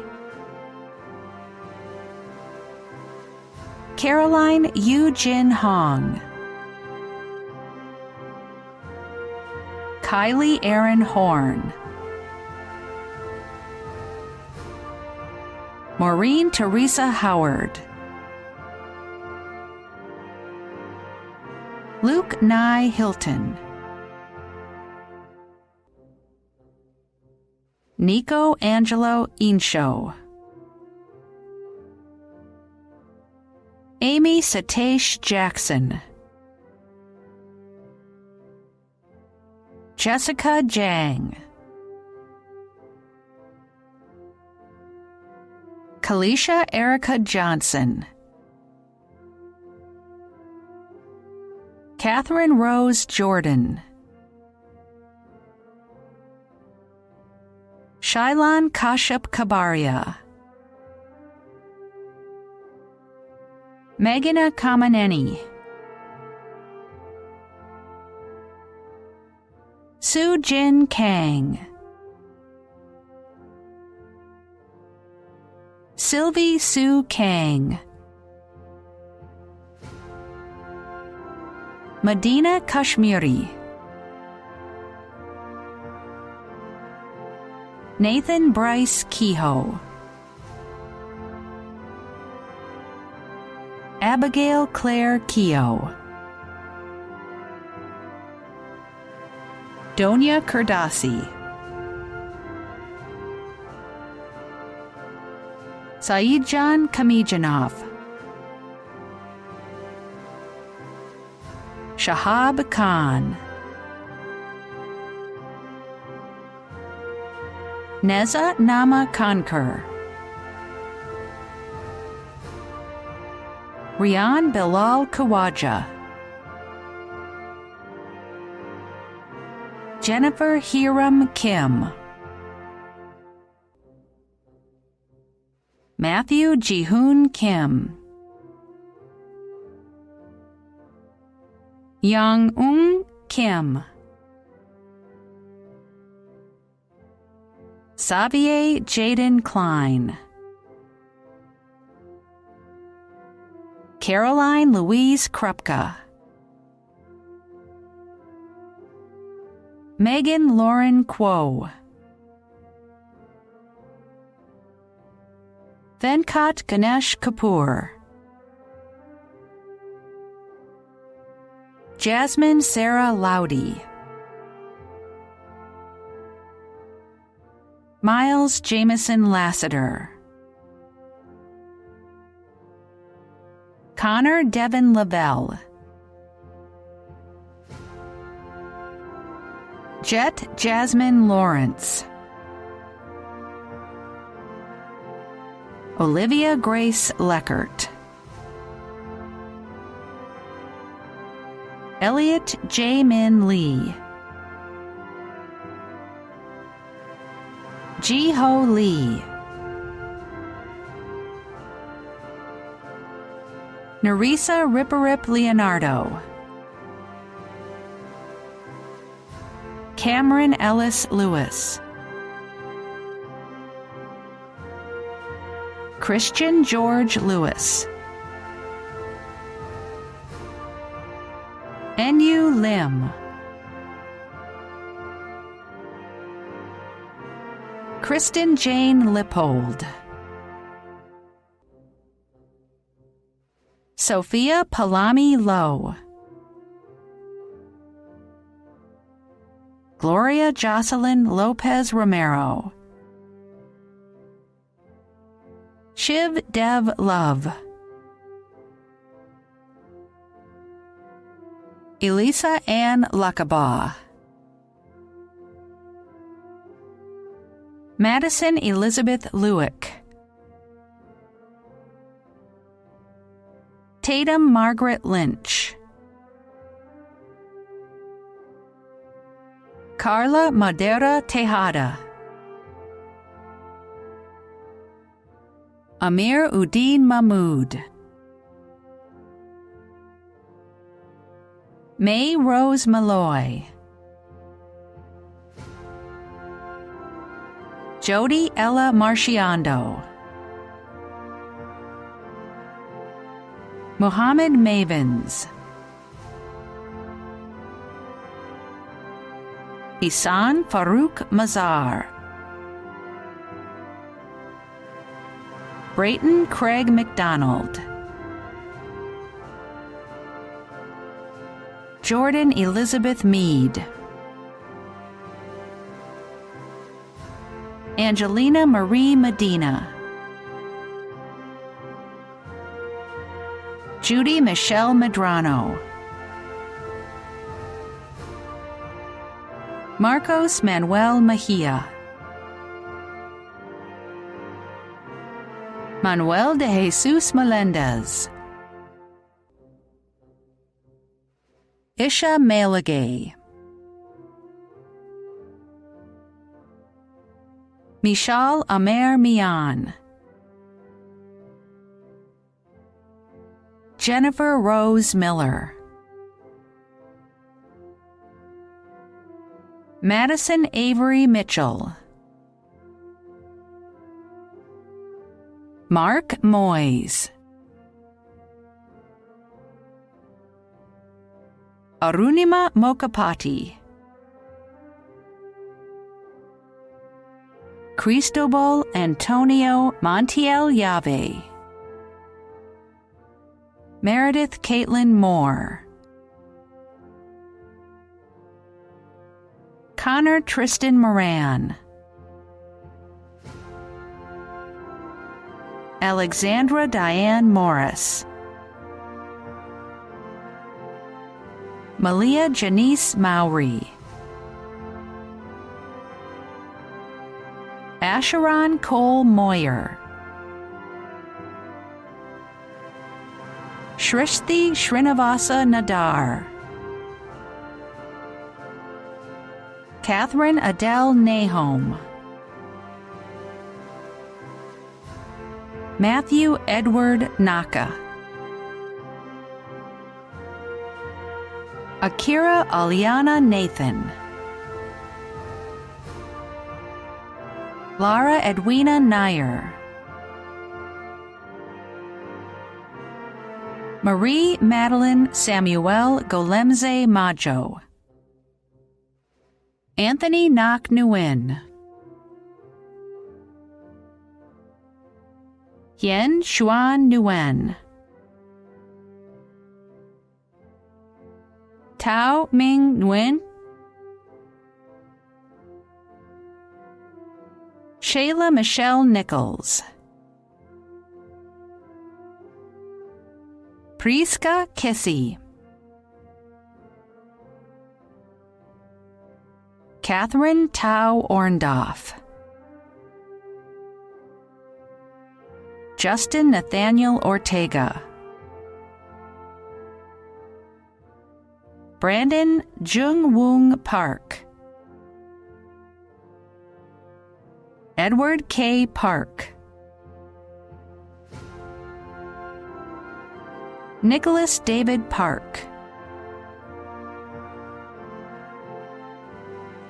Speaker 12: Caroline Yu Jin Hong. Kylie Aaron Horn. Maureen Teresa Howard. Luke Nye Hilton. Nico Angelo Insho. Amy Satish Jackson. Jessica Jang. Kalisha Erica Johnson. Catherine Rose Jordan. Shailan Kashyap Kabaria. Meghana Kamaneni. Soo Jin Kang. Sylvie Sue Kang. Medina Kashmiri. Nathan Bryce Kehoe. Abigail Claire Keogh. Donia Kurdasi. Saeedjan Kamijanov. Shahab Khan. Neza Nama Kankar. Rian Bilal Kawaja. Jennifer Hiram Kim. Matthew Jihoon Kim. Young Eun Kim. Xavier Jaden Klein. Caroline Louise Krupka. Megan Lauren Kuo. Venkat Ganesh Kapoor. Jasmine Sarah Loudy. Miles Jameson Lassiter. Connor Devin Lavelle. Jet Jasmine Lawrence. Olivia Grace Leckert. Elliot J. Min Lee. Ji Ho Lee. Nerissa Ripperip Leonardo, Cameron Ellis Lewis, Christian George Lewis, Enyu Lim, Kristen Jane Lippold, Sophia Palami Lowe, Gloria Jocelyn Lopez Romero, Shiv Dev Love, Elisa Ann Lakabaugh, Madison Elizabeth Lewick, Tatum Margaret Lynch, Carla Madera Tejada, Amir Uddin Mahmood, May Rose Malloy, Jody Ella Marciando, Muhammad Mavens, Isan Farouk Mazar, Brayton Craig McDonald, Jordan Elizabeth Mead, Angelina Marie Medina, Judy Michelle Medrano, Marcos Manuel Mejia, Manuel de Jesus Melendez, Isha Malagay, Mishal Amer Mian, Jennifer Rose Miller, Madison Avery Mitchell, Mark Moyes, Arunima Mokapati, Cristobal Antonio Montiel Yave, Meredith Caitlin Moore, Connor Tristan Moran, Alexandra Diane Morris, Malia Janice Mowry, Asheron Cole Moyer, Shrishti Srinivasa Nadar, Catherine Adele Nahom, Matthew Edward Naka, Akira Aliana Nathan, Lara Edwina Nair, Marie Madeline Samuel Golemze Majo, Anthony Nak Nguyen, Yen Xuan Nguyen, Tao Ming Nguyen, Shayla Michelle Nichols, Priska Kissy, Catherine Tao Orndorff, Justin Nathaniel Ortega, Brandon Jung Woong Park, Edward K. Park, Nicholas David Park,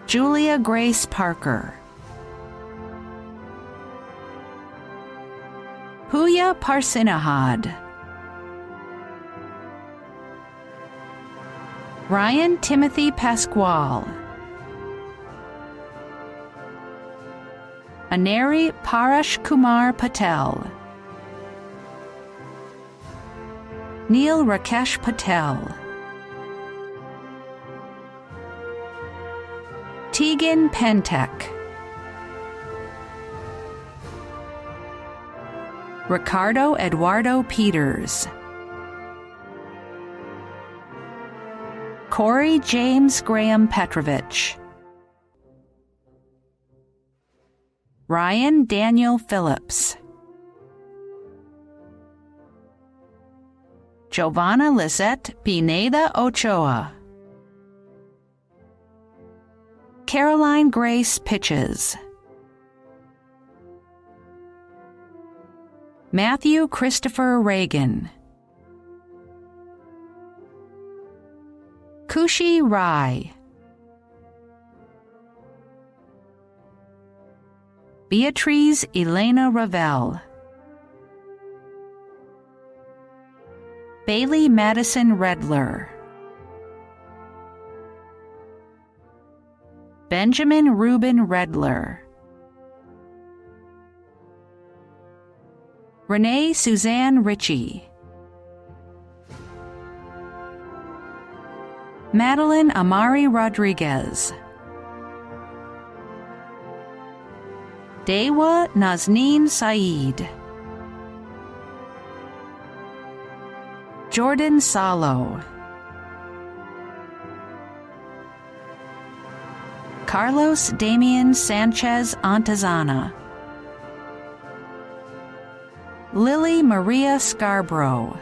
Speaker 12: Julia Grace Parker, Puya Parsinahad, Ryan Timothy Pasquale, Aneri Parash Kumar Patel, Neil Rakesh Patel, Tegan Pentek, Ricardo Eduardo Peters, Corey James Graham Petrovich, Ryan Daniel Phillips, Giovanna Lizette Pineda Ochoa, Caroline Grace Pitches, Matthew Christopher Reagan, Kushi Rai, Beatrice Elena Ravel, Bailey Madison Redler, Benjamin Reuben Redler, Renee Suzanne Ritchie, Madeline Amari Rodriguez, Dewa Nazneen Saeed, Jordan Salo, Carlos Damian Sanchez Antezana, Lily Maria Scarborough,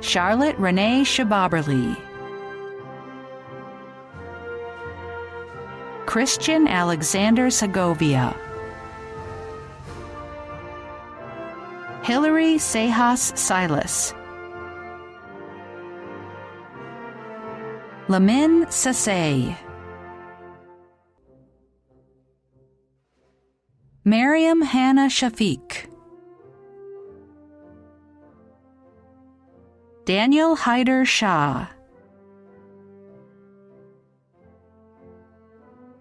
Speaker 12: Charlotte Renee Shababerly, Christian Alexander Segovia, Hillary Sejas Silas, Lamin Sasay, Miriam Hannah Shafiq, Daniel Hyder Shah,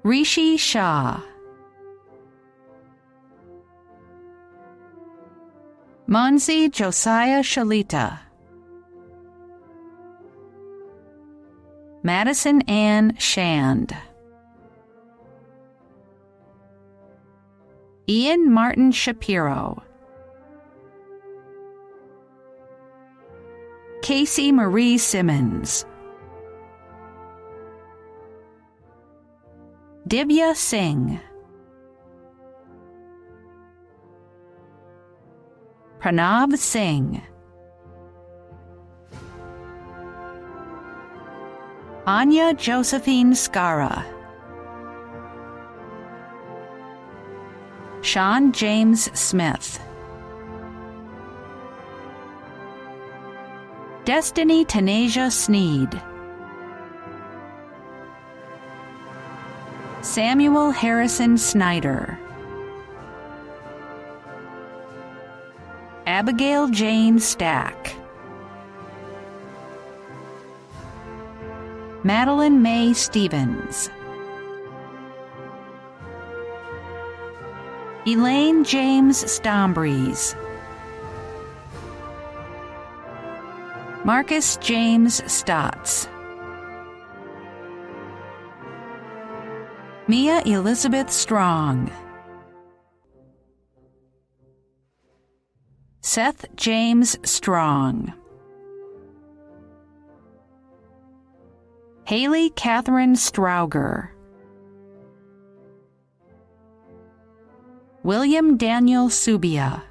Speaker 12: Rishi Shah, Monzi Josiah Shalita, Madison Ann Shand, Ian Martin Shapiro, Casey Marie Simmons, Divya Singh, Pranav Singh, Anya Josephine Skara, Sean James Smith, Destiny Tanasia Sneed, Samuel Harrison Snyder, Abigail Jane Stack, Madeline May Stevens, Elaine James Stombreeze, Marcus James Stotts, Mia Elizabeth Strong, Seth James Strong, Haley Catherine Strauger, William Daniel Subia,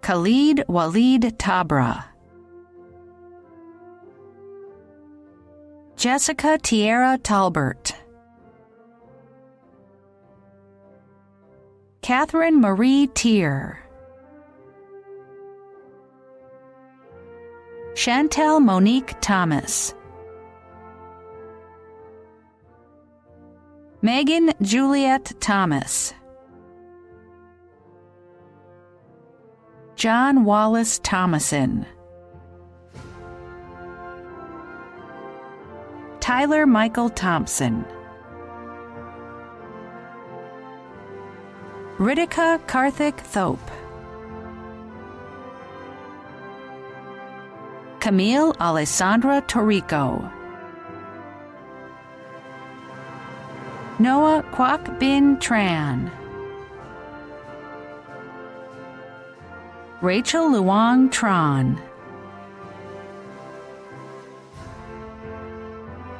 Speaker 12: Khalid Walid Tabra, Jessica Tierra Talbert, Catherine Marie Tier, Chantel Monique Thomas, Megan Juliet Thomas, John Wallace Thomason, Tyler Michael Thompson, Ritika Karthik Thope, Camille Alessandra Torrico, Noah Kwok Bin Tran, Rachel Luong Tron,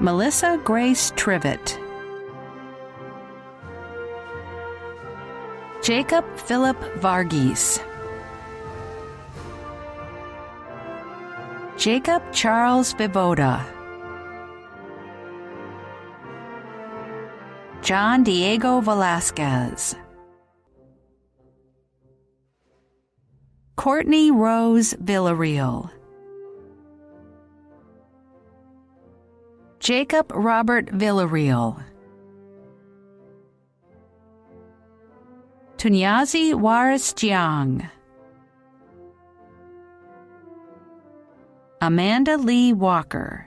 Speaker 12: Melissa Grace Trivet, Jacob Philip Varghese, Jacob Charles Vivoda, John Diego Velasquez, Courtney Rose Villarreal, Jacob Robert Villarreal, Tunyazi Waris Jiang, Amanda Lee Walker,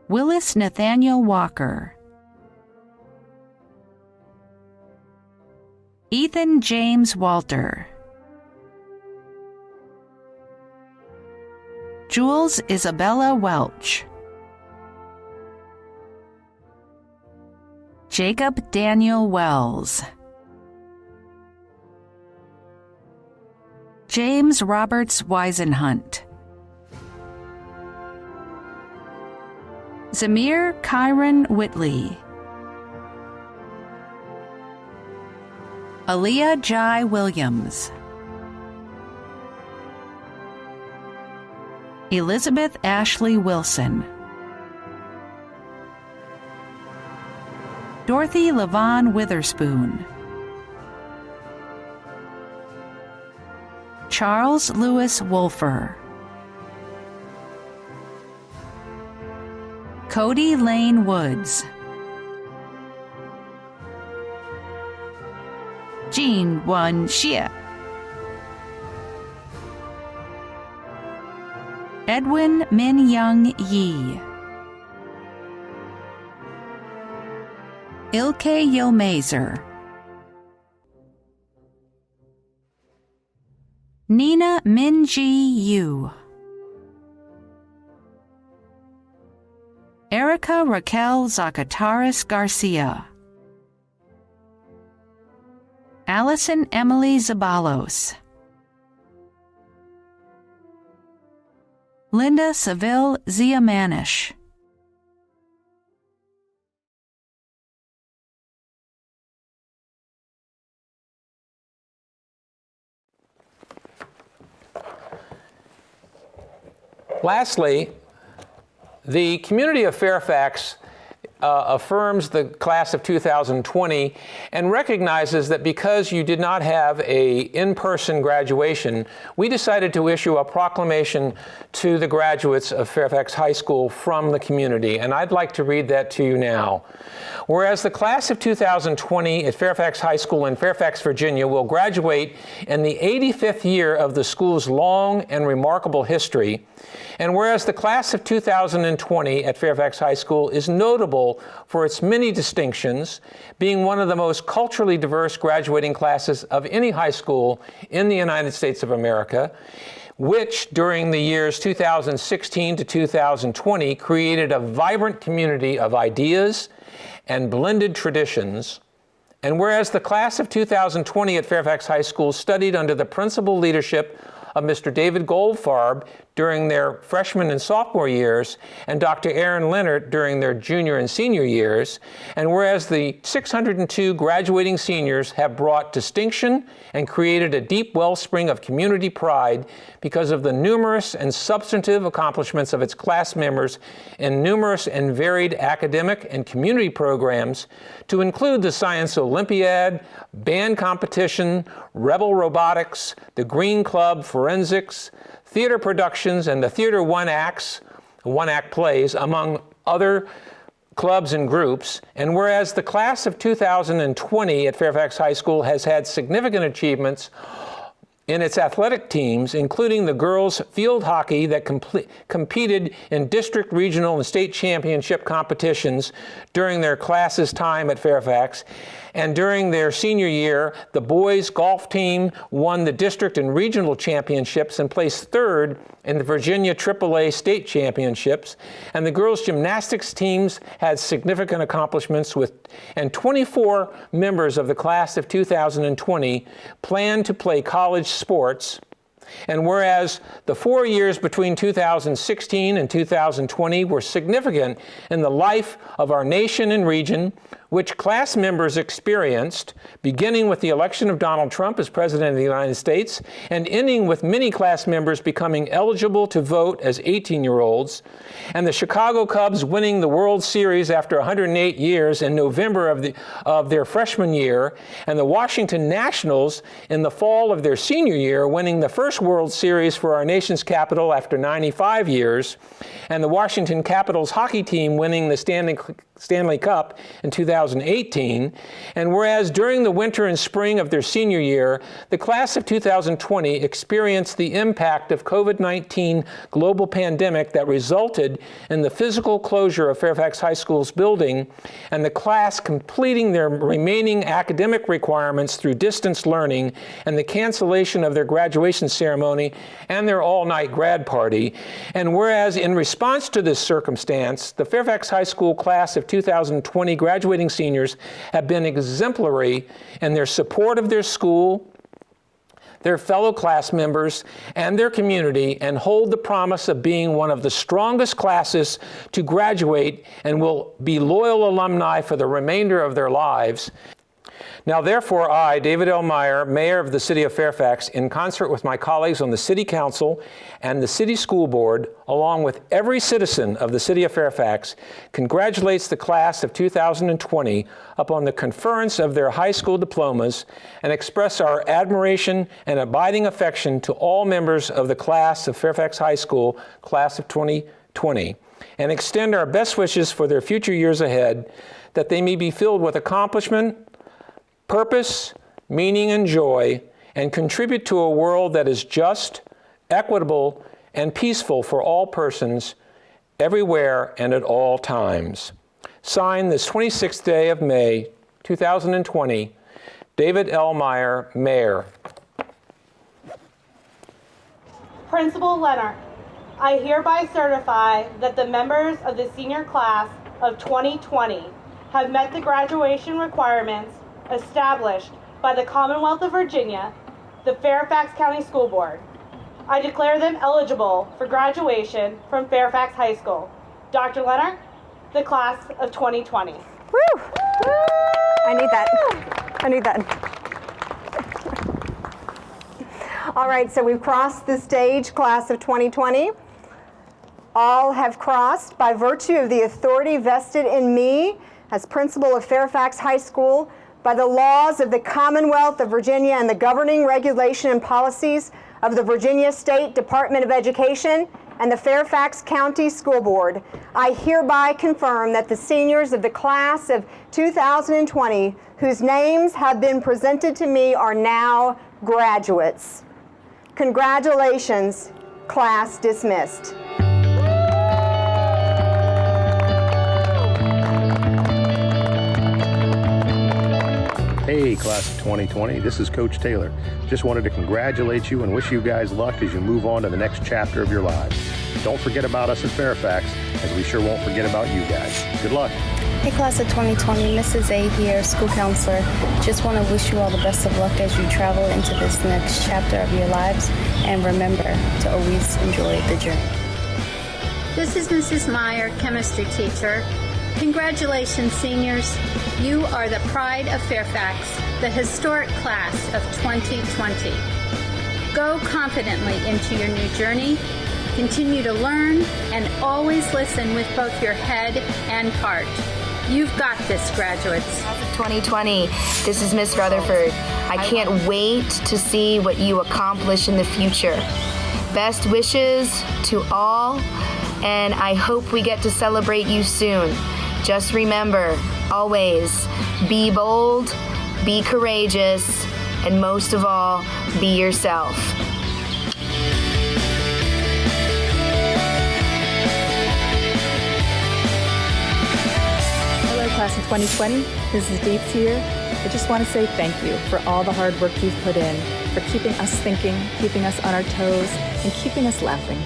Speaker 12: Willis Nathaniel Walker, Ethan James Walter, Jules Isabella Welch, Jacob Daniel Wells, James Roberts Weisenhunt, Zamir Kyron Whitley, Aaliyah Jai Williams, Elizabeth Ashley Wilson, Dorothy Levon Witherspoon, Charles Lewis Wolfer, Cody Lane Woods, Jean Wan Xie, Edwin Min Young Yi, Ilke Yilmazer, Nina Minji Yu, Erica Raquel Zacataris Garcia, Allison Emily Zabalos, Linda Seville Ziamanish,
Speaker 4: Lastly, the community of Fairfax affirms the class of 2020 and recognizes that because you did not have a in-person graduation, we decided to issue a proclamation to the graduates of Fairfax High School from the community, and I'd like to read that to you now. Whereas the class of 2020 at Fairfax High School in Fairfax, Virginia will graduate in the 85th year of the school's long and remarkable history, and whereas the class of 2020 at Fairfax High School is notable for its many distinctions, being one of the most culturally diverse graduating classes of any high school in the United States of America, which during the years 2016 to 2020 created a vibrant community of ideas and blended traditions. And whereas the class of 2020 at Fairfax High School studied under the principal leadership of Mr. David Goldfarb during their freshman and sophomore years, and Dr. Aaron Leonard during their junior and senior years. And whereas the 602 graduating seniors have brought distinction and created a deep wellspring of community pride because of the numerous and substantive accomplishments of its class members in numerous and varied academic and community programs, to include the Science Olympiad, band competition, Rebel Robotics, the Green Club, Forensics, theater productions, and the Theater one-act plays, among other clubs and groups. And whereas the class of 2020 at Fairfax High School has had significant achievements in its athletic teams, including the girls' field hockey that competed in district, regional, and state championship competitions during their class's time at Fairfax. And during their senior year, the boys' golf team won the district and regional championships and placed third in the Virginia AAA state championships. And the girls' gymnastics teams had significant accomplishments and 24 members of the class of 2020 plan to play college sports. And whereas the 4 years between 2016 and 2020 were significant in the life of our nation and region, which class members experienced, beginning with the election of Donald Trump as President of the United States and ending with many class members becoming eligible to vote as 18-year-olds, and the Chicago Cubs winning the World Series after 108 years in November of their freshman year, and the Washington Nationals in the fall of their senior year winning the first World Series for our nation's capital after 95 years, and the Washington Capitals hockey team winning the Stanley Cup in 2018, and whereas during the winter and spring of their senior year, the class of 2020 experienced the impact of COVID-19 global pandemic that resulted in the physical closure of Fairfax High School's building, and the class completing their remaining academic requirements through distance learning, and the cancellation of their graduation ceremony and their all-night grad party. And whereas in response to this circumstance, the Fairfax High School class of 2020 graduating seniors have been exemplary in their support of their school, their fellow class members, and their community, and hold the promise of being one of the strongest classes to graduate and will be loyal alumni for the remainder of their lives. Now, therefore, I, David L. Meyer, Mayor of the City of Fairfax, in concert with my colleagues on the City Council and the City School Board, along with every citizen of the City of Fairfax, congratulates the class of 2020 upon the conference of their high school diplomas, and express our admiration and abiding affection to all members of the class of Fairfax High School, class of 2020, and extend our best wishes for their future years ahead, that they may be filled with accomplishment, purpose, meaning, and joy, and contribute to a world that is just, equitable, and peaceful for all persons, everywhere and at all times. Signed this 26th day of May, 2020, David L. Meyer, Mayor.
Speaker 13: Principal Leonard, I hereby certify that the members of the senior class of 2020 have met the graduation requirements established by the Commonwealth of Virginia, the Fairfax County School Board. I declare them eligible for graduation from Fairfax High School. Dr. Leonard, the class of 2020.
Speaker 5: Woo! I need that. I need that. All right, so we've crossed the stage, class of 2020. All have crossed by virtue of the authority vested in me as principal of Fairfax High School, by the laws of the Commonwealth of Virginia and the governing regulation and policies of the Virginia State Department of Education and the Fairfax County School Board. I hereby confirm that the seniors of the class of 2020, whose names have been presented to me, are now graduates. Congratulations, class dismissed.
Speaker 14: Hey, class of 2020, this is Coach Taylor. Just wanted to congratulate you and wish you guys luck as you move on to the next chapter of your lives. Don't forget about us at Fairfax, as we sure won't forget about you guys. Good luck.
Speaker 15: Hey, class of 2020, Mrs. A here, school counselor. Just want to wish you all the best of luck as you travel into this next chapter of your lives, and remember to always enjoy the journey.
Speaker 16: This is Mrs. Meyer, chemistry teacher. Congratulations, seniors. You are the pride of Fairfax, the historic class of 2020. Go confidently into your new journey. Continue to learn and always listen with both your head and heart. You've got this, graduates.
Speaker 17: 2020, this is Miss Rutherford. I can't wait to see what you accomplish in the future. Best wishes to all, and I hope we get to celebrate you soon. Just remember, always, be bold, be courageous, and most of all, be yourself.
Speaker 18: Class of 2020, Mrs. Deeds here. I just want to say thank you for all the hard work you've put in, for keeping us thinking, keeping us on our toes, and keeping us laughing.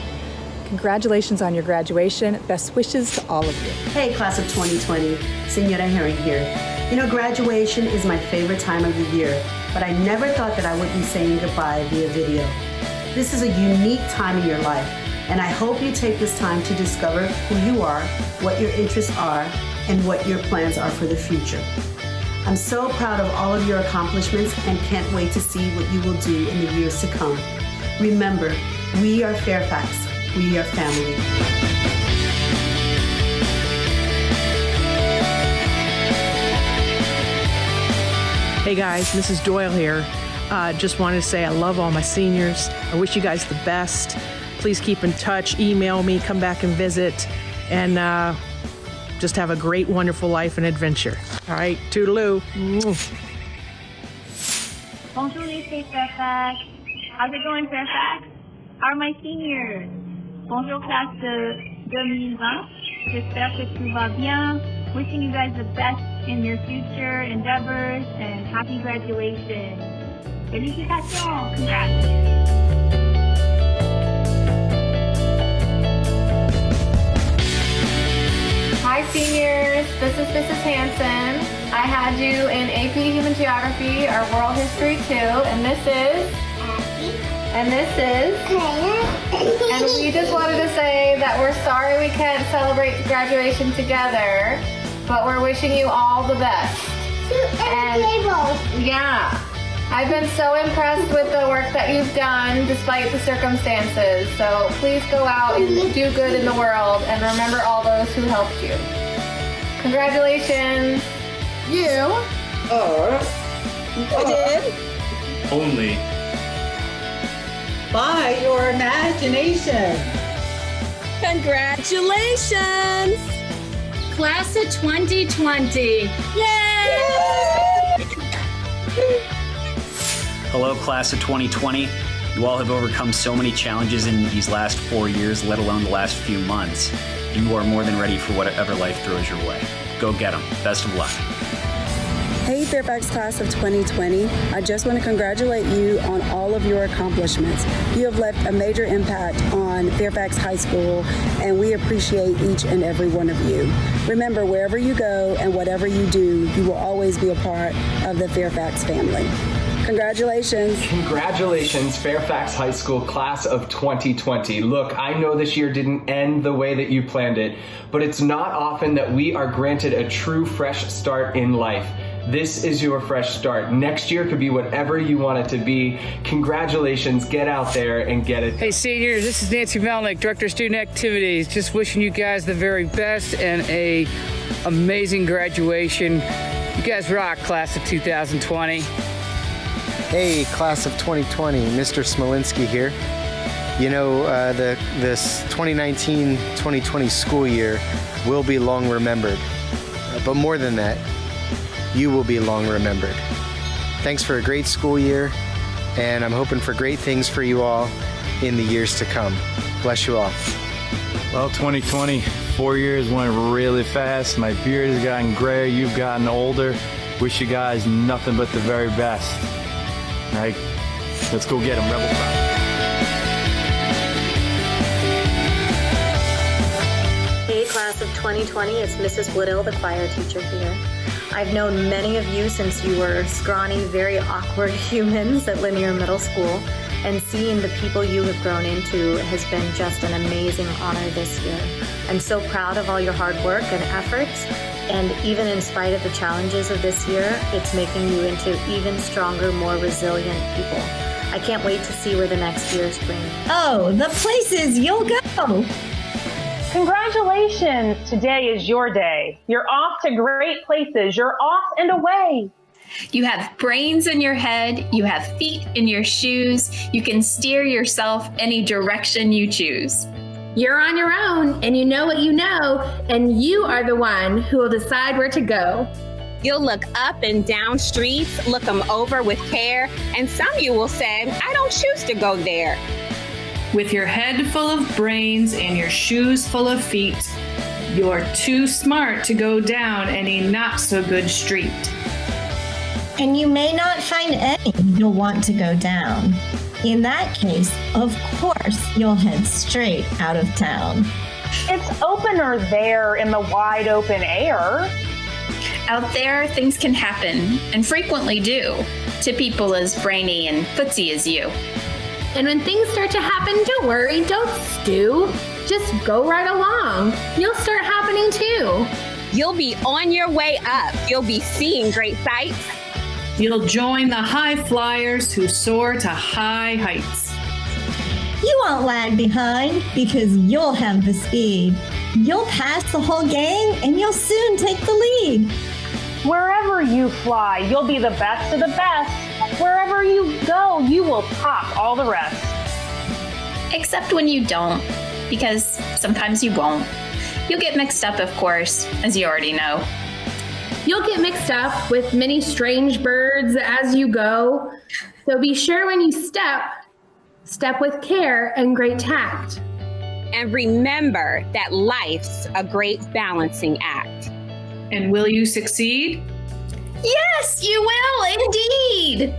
Speaker 18: Congratulations on your graduation. Best wishes to all of you.
Speaker 19: Hey, class of 2020, Senora Herring here. You know, graduation is my favorite time of the year, but I never thought that I would be saying goodbye via video. This is a unique time in your life, and I hope you take this time to discover who you are, what your interests are, and what your plans are for the future. I'm so proud of all of your accomplishments and can't wait to see what you will do in the years to come. Remember, we are Fairfax. We are family.
Speaker 20: Hey guys, Mrs. Doyle here. Just wanted to say I love all my seniors. I wish you guys the best. Please keep in touch, email me, come back and visit, and just have a great, wonderful life and adventure. All right, toodaloo.
Speaker 21: Bonjour, lycée Fairfax. How's it going, Fairfax? How are my seniors? Bonjour, classe de 2020. J'espère que tout va bien. Wishing you guys the best in your future endeavors and happy graduation. Félicitations. Congrats.
Speaker 1: Hi seniors, this is Mrs. Hansen. I had you in AP Human Geography, our World History 2, and this is and we just wanted to say that we're sorry we can't celebrate graduation together, but we're wishing you all the best. And yeah, I've been so impressed with the work that you've done despite the circumstances. So please go out and do good in the world and remember all those who helped you. Congratulations.
Speaker 22: You are limited
Speaker 23: only
Speaker 22: by your imagination.
Speaker 24: Congratulations! Class of 2020. Yay!
Speaker 25: Hello, class of 2020. You all have overcome so many challenges in these last 4 years, let alone the last few months. You are more than ready for whatever life throws your way. Go get them. Best of luck.
Speaker 26: Hey Fairfax class of 2020, I just want to congratulate you on all of your accomplishments. You have left a major impact on Fairfax High School, and we appreciate each and every one of you. Remember, wherever you go and whatever you do, you will always be a part of the Fairfax family. Congratulations.
Speaker 27: Congratulations, Fairfax High School class of 2020. Look, I know this year didn't end the way that you planned it, but it's not often that we are granted a true fresh start in life. This is your fresh start. Next year could be whatever you want it to be. Congratulations, get out there and get it.
Speaker 28: Hey seniors, this is Nancy Melnick, Director of Student Activities. Just wishing you guys the very best and a amazing graduation. You guys rock, class of 2020.
Speaker 29: Hey, class of 2020, Mr. Smolinski here. You know, this 2019-2020 school year will be long remembered. But more than that, you will be long remembered. Thanks for a great school year, and I'm hoping for great things for you all in the years to come. Bless you all.
Speaker 23: Well, 2020, 4 years went really fast. My beard has gotten gray, you've gotten older. Wish you guys nothing but the very best. All right, let's go get them, Rebel Pride.
Speaker 30: Hey, class
Speaker 2: class of 2020, it's Mrs. Woodill, the choir teacher here. I've known many of you since you were scrawny, very awkward humans at Linear Middle School, and seeing the people you have grown into has been just an amazing honor this year. I'm so proud of all your hard work and efforts, and even in spite of the challenges of this year, it's making you into even stronger, more resilient people. I can't wait to see where the next years bring you.
Speaker 3: Oh, the places you'll go!
Speaker 6: Congratulations! Today is your day. You're off to great places. You're off and away.
Speaker 7: You have brains in your head. You have feet in your shoes. You can steer yourself any direction you choose.
Speaker 8: You're on your own, and you know what you know, and you are the one who will decide where to go.
Speaker 9: You'll look up and down streets, look them over with care, and some of you will say, I don't choose to go there.
Speaker 10: With your head full of brains and your shoes full of feet, you're too smart to go down any not so good street.
Speaker 3: And you may not find any you'll want to go down. In that case, of course, you'll head straight out of town.
Speaker 6: It's opener there in the wide open air.
Speaker 7: Out there, things can happen, and frequently do, to people as brainy and footsie as you.
Speaker 8: And when things start to happen, don't worry, don't stew. Just go right along. You'll start happening too.
Speaker 9: You'll be on your way up. You'll be seeing great sights.
Speaker 10: You'll join the high flyers who soar to high heights.
Speaker 3: You won't lag behind because you'll have the speed. You'll pass the whole gang and you'll soon take the lead.
Speaker 6: Wherever you fly, you'll be the best of the best. Wherever you go, you will top all the rest.
Speaker 7: Except when you don't, because sometimes you won't. You'll get mixed up, of course, as you already know.
Speaker 8: You'll get mixed up with many strange birds as you go. So be sure when you step with care and great tact.
Speaker 9: And remember that life's a great balancing act.
Speaker 10: And will you succeed?
Speaker 8: Yes, you will, indeed.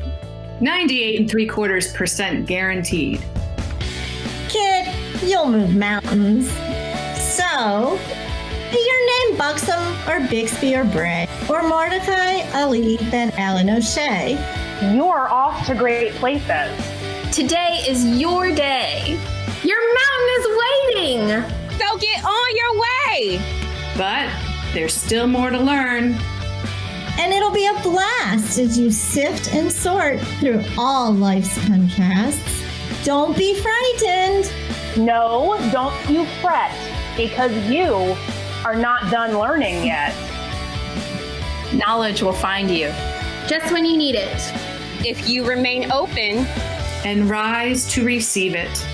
Speaker 10: 98.75% guaranteed.
Speaker 3: Kid, you'll move mountains. So, be your name Buxom or Bixby or Bray or Mordecai, Ali, Ben Allen O'Shea.
Speaker 6: You're off to great places.
Speaker 7: Today is your day.
Speaker 8: Your mountain is waiting.
Speaker 9: So get on your way.
Speaker 10: But there's still more to learn.
Speaker 3: And it'll be a blast as you sift and sort through all life's contrasts. Don't be frightened.
Speaker 6: No, don't you fret, because you are not done learning yet.
Speaker 7: Knowledge will find you
Speaker 8: just when you need it.
Speaker 9: If you remain open
Speaker 10: and rise to receive it.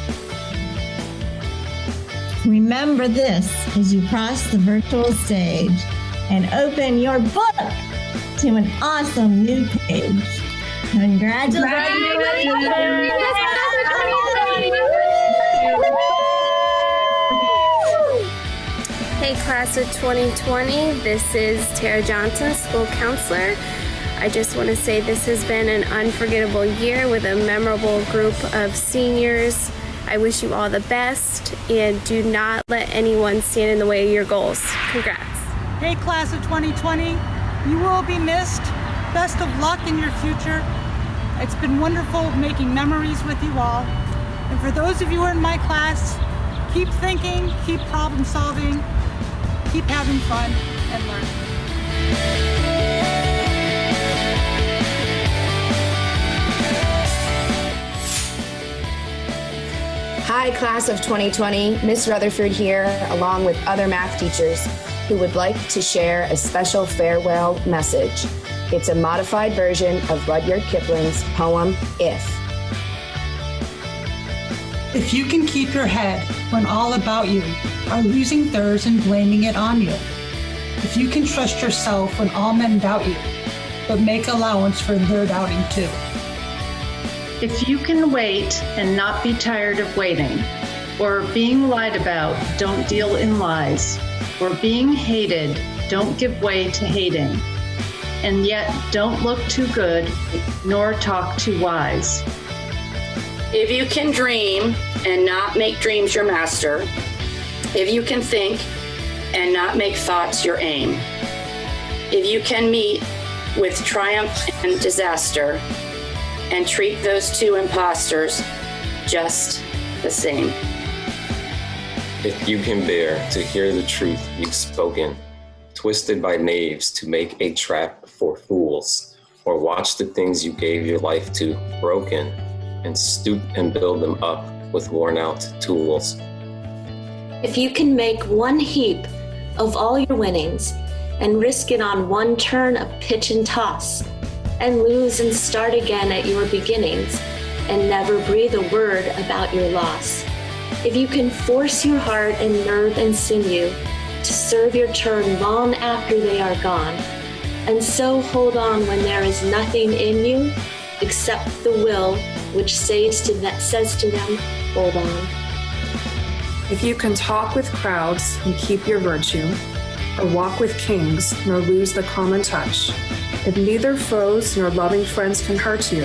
Speaker 3: Remember this as you cross the virtual stage and open your book to an awesome new page. Congratulations!
Speaker 8: Hey, class of 2020, this is Tara Johnson, school counselor. I just want to say this has been an unforgettable year with a memorable group of seniors. I wish you all the best, and do not let anyone stand in the way of your goals. Congrats.
Speaker 11: Hey, class of 2020, you will be missed. Best of luck in your future. It's been wonderful making memories with you all. And for those of you who are in my class, keep thinking, keep problem solving, keep having fun and learning.
Speaker 17: Hi, class of 2020. Miss Rutherford here, along with other math teachers who would like to share a special farewell message. It's a modified version of Rudyard Kipling's poem, If.
Speaker 22: If you can keep your head when all about you are losing theirs and blaming it on you. If you can trust yourself when all men doubt you, but make allowance for their doubting too.
Speaker 12: If you can wait and not be tired of waiting, or being lied about, don't deal in lies, or being hated, don't give way to hating, and yet don't look too good, nor talk too wise.
Speaker 30: If you can dream and not make dreams your master, if you can think
Speaker 4: and not make thoughts your aim. If you can meet with triumph and disaster and treat those two imposters just the same.
Speaker 5: If you can bear to hear the truth you've spoken, twisted by knaves to make a trap for fools, or watch the things you gave your life to broken and stoop and build them up with worn out tools.
Speaker 13: If you can make one heap of all your winnings and risk it on one turn of pitch and toss, and lose and start again at your beginnings, and never breathe a word about your loss. If you can force your heart and nerve and sinew to serve your turn long after they are gone, and so hold on when there is nothing in you except the will which says to them, hold on.
Speaker 14: If you can talk with crowds and keep your virtue, or walk with kings nor lose the common touch, if neither foes nor loving friends can hurt you,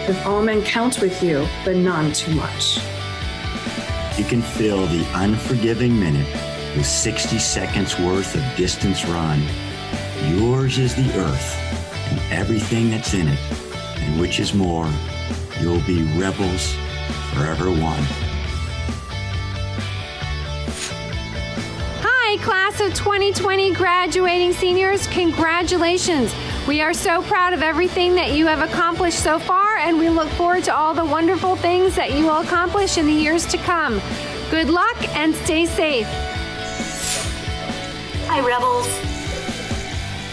Speaker 14: if all men count with you, but none too much.
Speaker 15: You can fill the unforgiving minute with 60 seconds worth of distance run. Yours is the earth and everything that's in it, and which is more, you'll be rebels forever one.
Speaker 16: Hi, class of 2020 graduating seniors, congratulations. We are so proud of everything that you have accomplished so far, and we look forward to all the wonderful things that you will accomplish in the years to come. Good luck and stay safe.
Speaker 13: Hi, Rebels.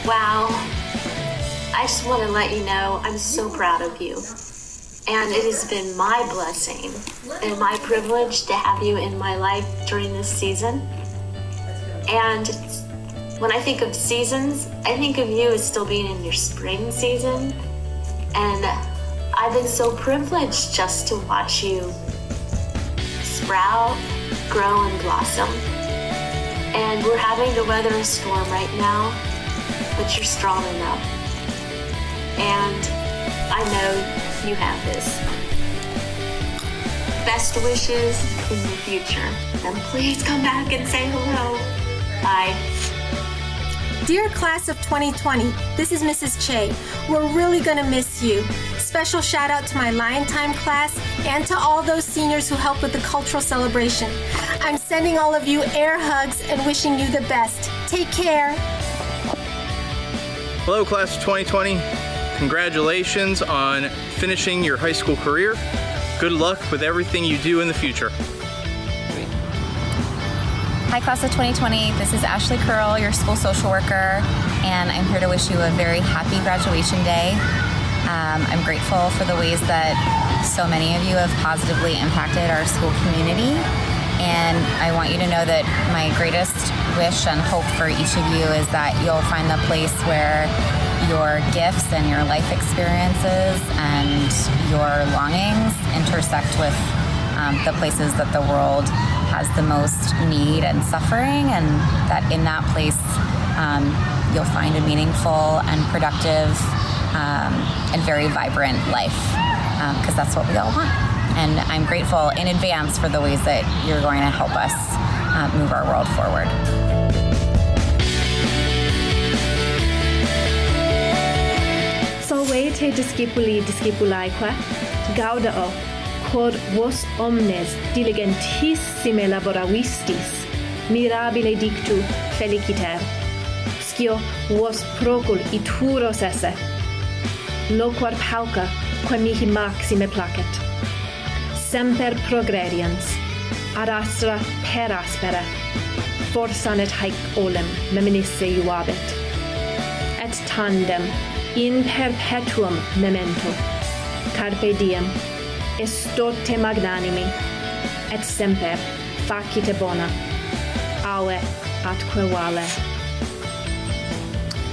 Speaker 13: Wow. I just want to let you know I'm so proud of you. And it has been my blessing and my privilege to have you in my life during this season. And when I think of seasons, I think of you as still being in your spring season. And I've been so privileged just to watch you sprout, grow, and blossom. And we're having to weather a storm right now, but you're strong enough. And I know you have this. Best wishes in the future. And please come back and say hello. Bye.
Speaker 18: Dear class of 2020, this is Mrs. Che. We're really gonna miss you. Special shout out to my Lion Time class and to all those seniors who helped with the cultural celebration. I'm sending all of you air hugs and wishing you the best. Take care.
Speaker 19: Hello, class of 2020. Congratulations on finishing your high school career. Good luck with everything you do in the future.
Speaker 20: Hi, class of 2020. This is Ashley Curl, your school social worker, and I'm here to wish you a very happy graduation day. I'm grateful for the ways that so many of you have positively impacted our school community, and I want you to know that my greatest wish and hope for each of you is that you'll find the place where your gifts and your life experiences and your longings intersect with the places that the world has the most need and suffering, and that in that place you'll find a meaningful and productive and very vibrant life, because that's what we all want. And I'm grateful in advance for the ways that you're going to help us move our world forward.
Speaker 21: Salve te discipuli discipulaeque, gaudao, quod vos omnes diligentissime laboravistis, mirabile dictu feliciter, scio vos procul ituros esse, loquar pauca, quam mihi maxime placet. Semper progrediens, ad astra per aspera, forsanet haec olem meminisse iuabit. Et tandem in perpetuum memento, carpe diem, estote magnanimi, et semper facite bona, aue atque vale.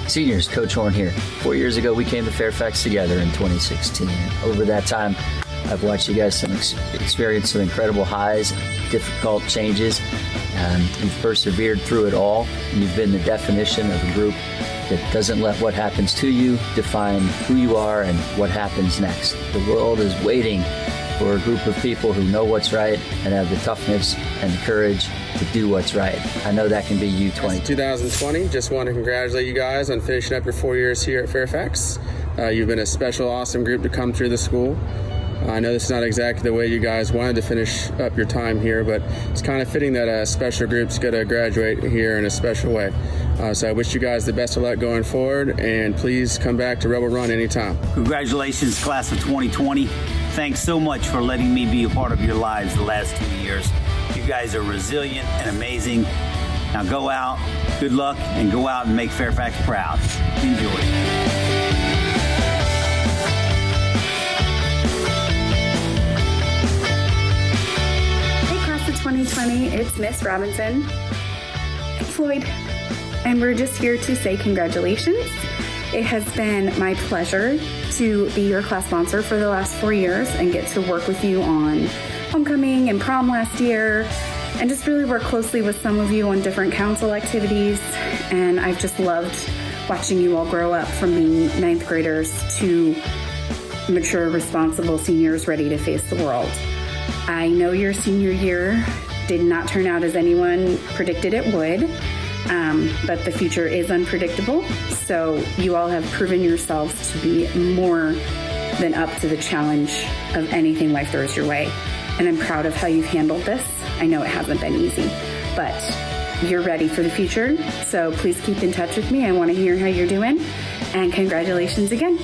Speaker 31: Seniors, Coach Horn here. 4 years ago, we came to Fairfax together in 2016. Over that time, I've watched you guys experience some incredible highs, difficult changes. You've persevered through it all, and you've been the definition of a group that doesn't let what happens to you define who you are and what happens next. The world is waiting for a group of people who know what's right and have the toughness and the courage to do what's right. I know that can be you
Speaker 1: 2020. Just want to congratulate you guys on finishing up your 4 years here at Fairfax. You've been a special, awesome group to come through the school. I know this is not exactly the way you guys wanted to finish up your time here, but it's kind of fitting that a special group's going to graduate here in a special way. So I wish you guys the best of luck going forward, and please come back to Rebel Run anytime.
Speaker 2: Congratulations, class of 2020. Thanks so much for letting me be a part of your lives the last 2 years. You guys are resilient and amazing. Now go out, good luck, and go out and make Fairfax proud. Enjoy.
Speaker 6: Class of 2020, it's Miss Robinson and Floyd, and we're just here to say congratulations. It has been my pleasure to be your class sponsor for the last 4 years and get to work with you on homecoming and prom last year, and just really work closely with some of you on different council activities. And I've just loved watching you all grow up from being ninth graders to mature, responsible seniors ready to face the world. I know your senior year did not turn out as anyone predicted it would, but the future is unpredictable. So you all have proven yourselves to be more than up to the challenge of anything life throws your way. And I'm proud of how you've handled this. I know it hasn't been easy, but you're ready for the future. So please keep in touch with me. I want to hear how you're doing. And congratulations again.